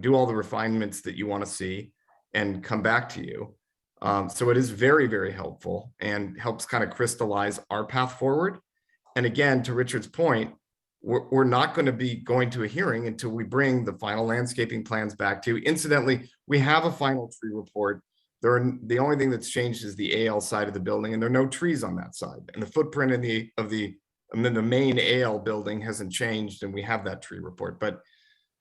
do all the refinements that you want to see and come back to you. So it is very, very helpful and helps kind of crystallize our path forward. And again, to Richard's point, we're not going to be going to a hearing until we bring the final landscaping plans back to you. Incidentally, we have a final tree report. The only thing that's changed is the AL side of the building, and there are no trees on that side. And the footprint of the main AL building hasn't changed, and we have that tree report. But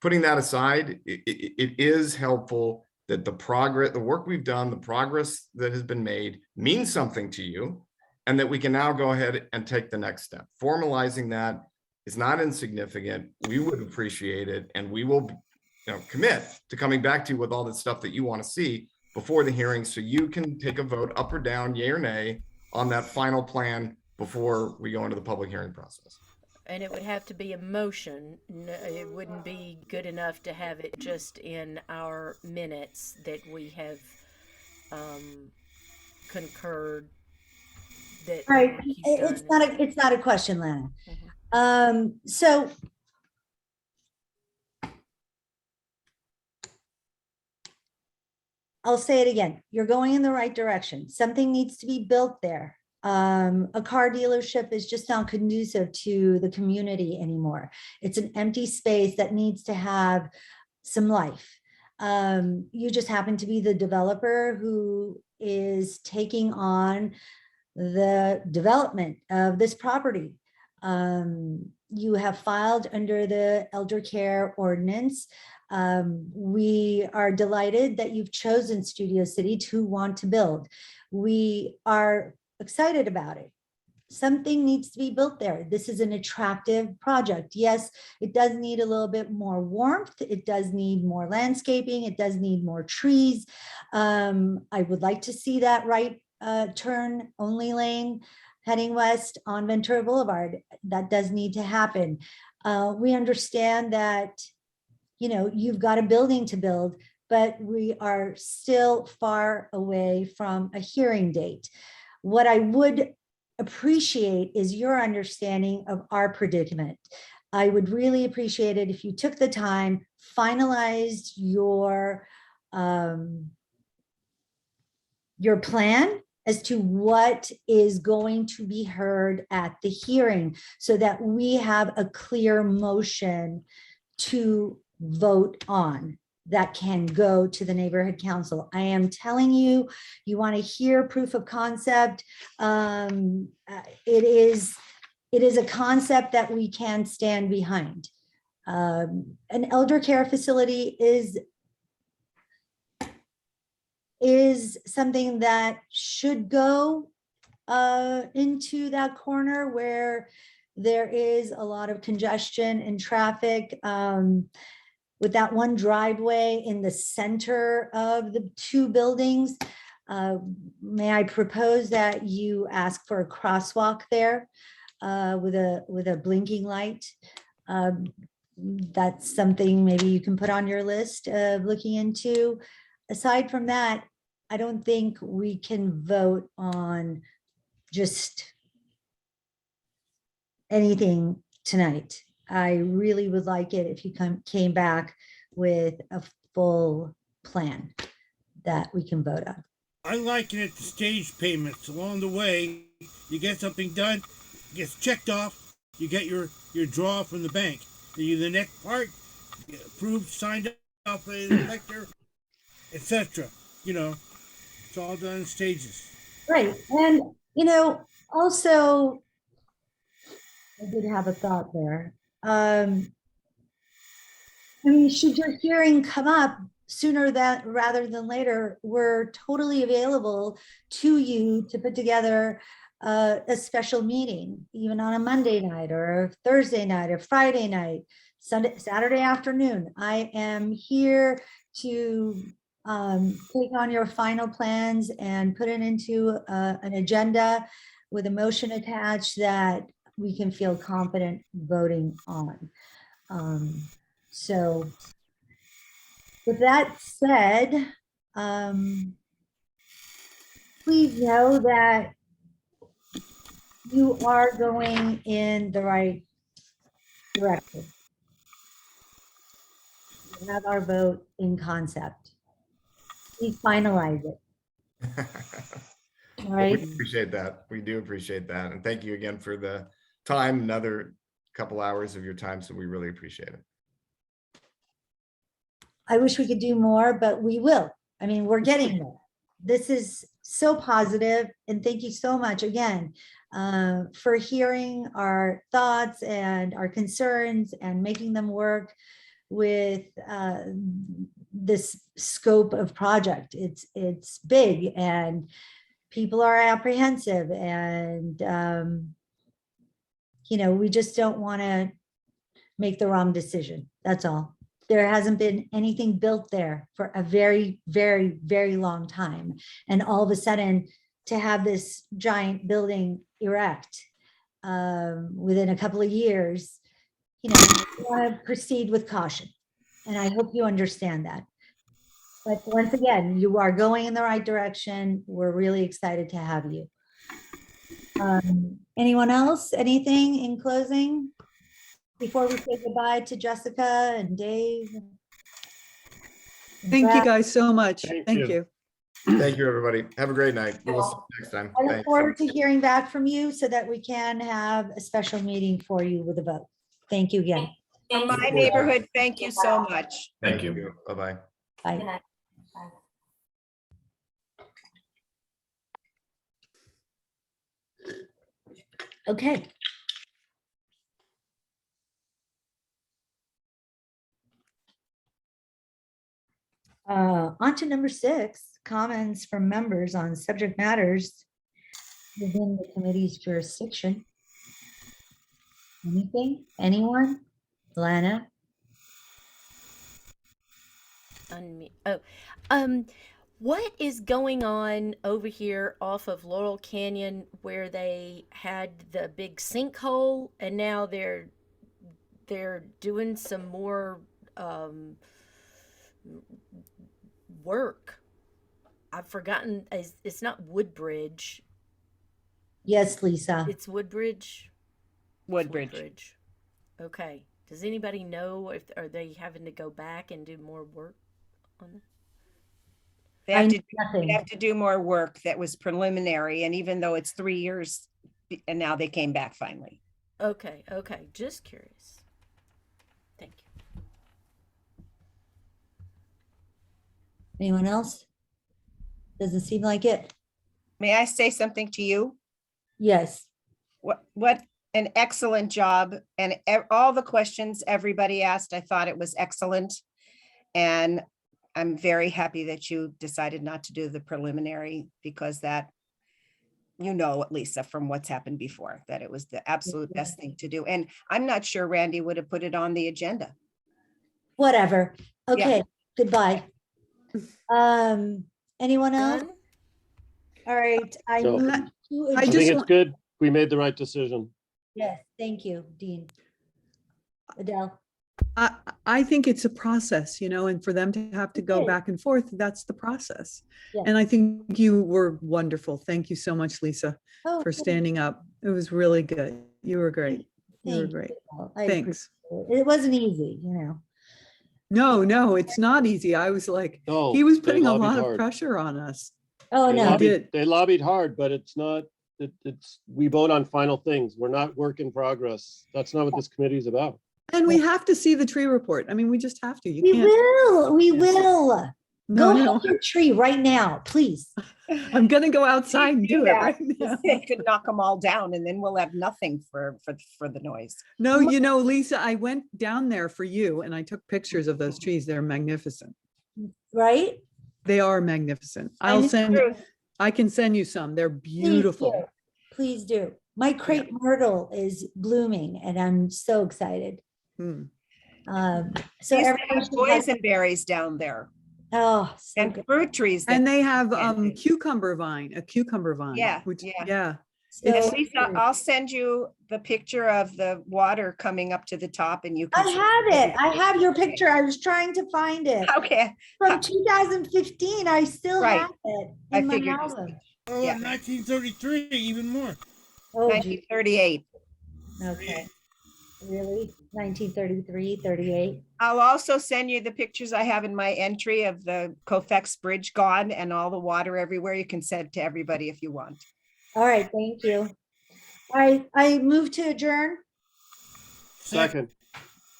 putting that aside, it is helpful that the work we've done, the progress that has been made means something to you, and that we can now go ahead and take the next step. Formalizing that is not insignificant. We would appreciate it, and we will commit to coming back to you with all the stuff that you want to see before the hearing, so you can take a vote up or down, yay or nay, on that final plan before we go into the public hearing process. And it would have to be a motion. It wouldn't be good enough to have it just in our minutes that we have concurred that. Right. It's not a question, Lana. So I'll say it again. You're going in the right direction. Something needs to be built there. A car dealership is just not conducive to the community anymore. It's an empty space that needs to have some life. You just happen to be the developer who is taking on the development of this property. You have filed under the elder care ordinance. We are delighted that you've chosen Studio City to want to build. We are excited about it. Something needs to be built there. This is an attractive project. Yes, it does need a little bit more warmth. It does need more landscaping. It does need more trees. I would like to see that right turn only lane heading west on Ventura Boulevard. That does need to happen. We understand that you've got a building to build, but we are still far away from a hearing date. What I would appreciate is your understanding of our predicament. I would really appreciate it if you took the time, finalized your plan as to what is going to be heard at the hearing, so that we have a clear motion to vote on that can go to the neighborhood council. I am telling you, you want to hear proof of concept. It is a concept that we can stand behind. An elder care facility is something that should go into that corner where there is a lot of congestion and traffic. With that one driveway in the center of the two buildings, may I propose that you ask for a crosswalk there with a blinking light? That's something maybe you can put on your list of looking into. Aside from that, I don't think we can vote on just anything tonight. I really would like it if you came back with a full plan that we can vote on. I liken it to stage payments. Along the way, you get something done, gets checked off, you get your draw from the bank. The next part, approved, signed off by the inspector, etc. It's all done in stages. Right. And, also, I did have a thought there. Should your hearing come up sooner rather than later, we're totally available to you to put together a special meeting, even on a Monday night or a Thursday night or Friday night, Saturday afternoon. I am here to take on your final plans and put it into an agenda with a motion attached that we can feel confident voting on. So with that said, please know that you are going in the right direction. You have our vote in concept. Please finalize it. All right. We appreciate that. We do appreciate that. And thank you again for the time, another couple hours of your time. So we really appreciate it. I wish we could do more, but we will. I mean, we're getting there. This is so positive, and thank you so much again for hearing our thoughts and our concerns and making them work with this scope of project. It's big and people are apprehensive, and you know, we just don't want to make the wrong decision. That's all. There hasn't been anything built there for a very, very, very long time. And all of a sudden, to have this giant building erect within a couple of years, you know, we want to proceed with caution. And I hope you understand that. But once again, you are going in the right direction. We're really excited to have you. Anyone else? Anything in closing? Before we say goodbye to Jessica and Dave. Thank you guys so much. Thank you. Thank you, everybody. Have a great night. We'll see you next time. I look Thanks. forward to hearing back from you so that we can have a special meeting for you with a vote. Thank you again. From my neighborhood, thank you so much. Thank you. Bye-bye. Bye. Okay. On to number 6, comments from members on subject matters within the committee's jurisdiction. Anything? Anyone? Lana? What is going on over here off of Laurel Canyon where they had the big sinkhole and now they're doing some more work? I've forgotten. It's not Woodbridge. Yes, Lisa. It's Woodbridge. Woodbridge. Okay. Does anybody know if are they having to go back and do more work on it? They have to do more work that was preliminary, and even though it's 3 years, and now they came back finally. Okay. Just curious. Thank you. Anyone else? Doesn't seem like it. May I say something to you? Yes. What an excellent job, and all the questions everybody asked, I thought it was excellent. And I'm very happy that you decided not to do the preliminary, because that, you know, Lisa, from what's happened before, that it was the absolute best thing to do. And I'm not sure Randy would have put it on the agenda. Whatever. Okay. Yeah. Goodbye. Anyone else? All right. I So, move to I adjourn. think it's good. We made the right decision. Yes, thank you, Dean. Adele. I think it's a process, you know, and for them to have to go back and forth, that's the process. Yes. And I think you were wonderful. Thank you so much, Lisa, Oh, for thank standing up. It was really good. You were great. You were Thank great. you. I Thanks. appreciate it. It wasn't easy, you know. No, it's not easy. I was like, No, he was they putting a lobbied lot of hard. pressure on us. Oh, They no. lobbied, they lobbied hard, but it's not, we vote on final things. We're not work in progress. That's not what this committee is about. And we have to see the tree report. I mean, we just have to. You We can't. will. We will. No, Go no. hug your tree right now, please. I'm going to go outside and do it right now. They could knock them all down, and then we'll have nothing for the noise. No, you know, Lisa, I went down there for you and I took pictures of those trees. They're magnificent. Right? They are magnificent. And it's I can send you some. They're beautiful. Please do. My crepe myrtle is blooming and I'm so excited. Hmm. So They used to everyone have should have- boysenberries down there. Oh, so and good. fruit trees. And they have a cucumber vine. Yeah, which, yeah. yeah. And So Lisa, I'll send you the picture of the water coming up to the top and you I can. have it. I have your picture. I was trying to find it. Okay. From 2015, I still Right. have it I in my figured as album. Oh, Yeah. 1933, even more. Oh, gee. 1938. Okay. Really? 1933, 38? I'll also send you the pictures I have in my entry of the Kofex Bridge gone and all the water everywhere. You can send to everybody if you want. All right, thank you. I move to adjourn. Second.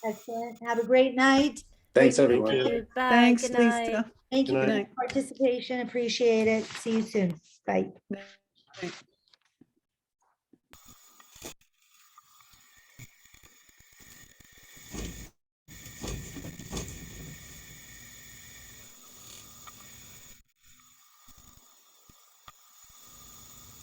Excellent. Have a great night. Thanks, Great everyone. Thank you. Bye. Thanks, Good night. Lisa. Thank you Good for night. your participation. Appreciate it. See you soon. Bye. Night.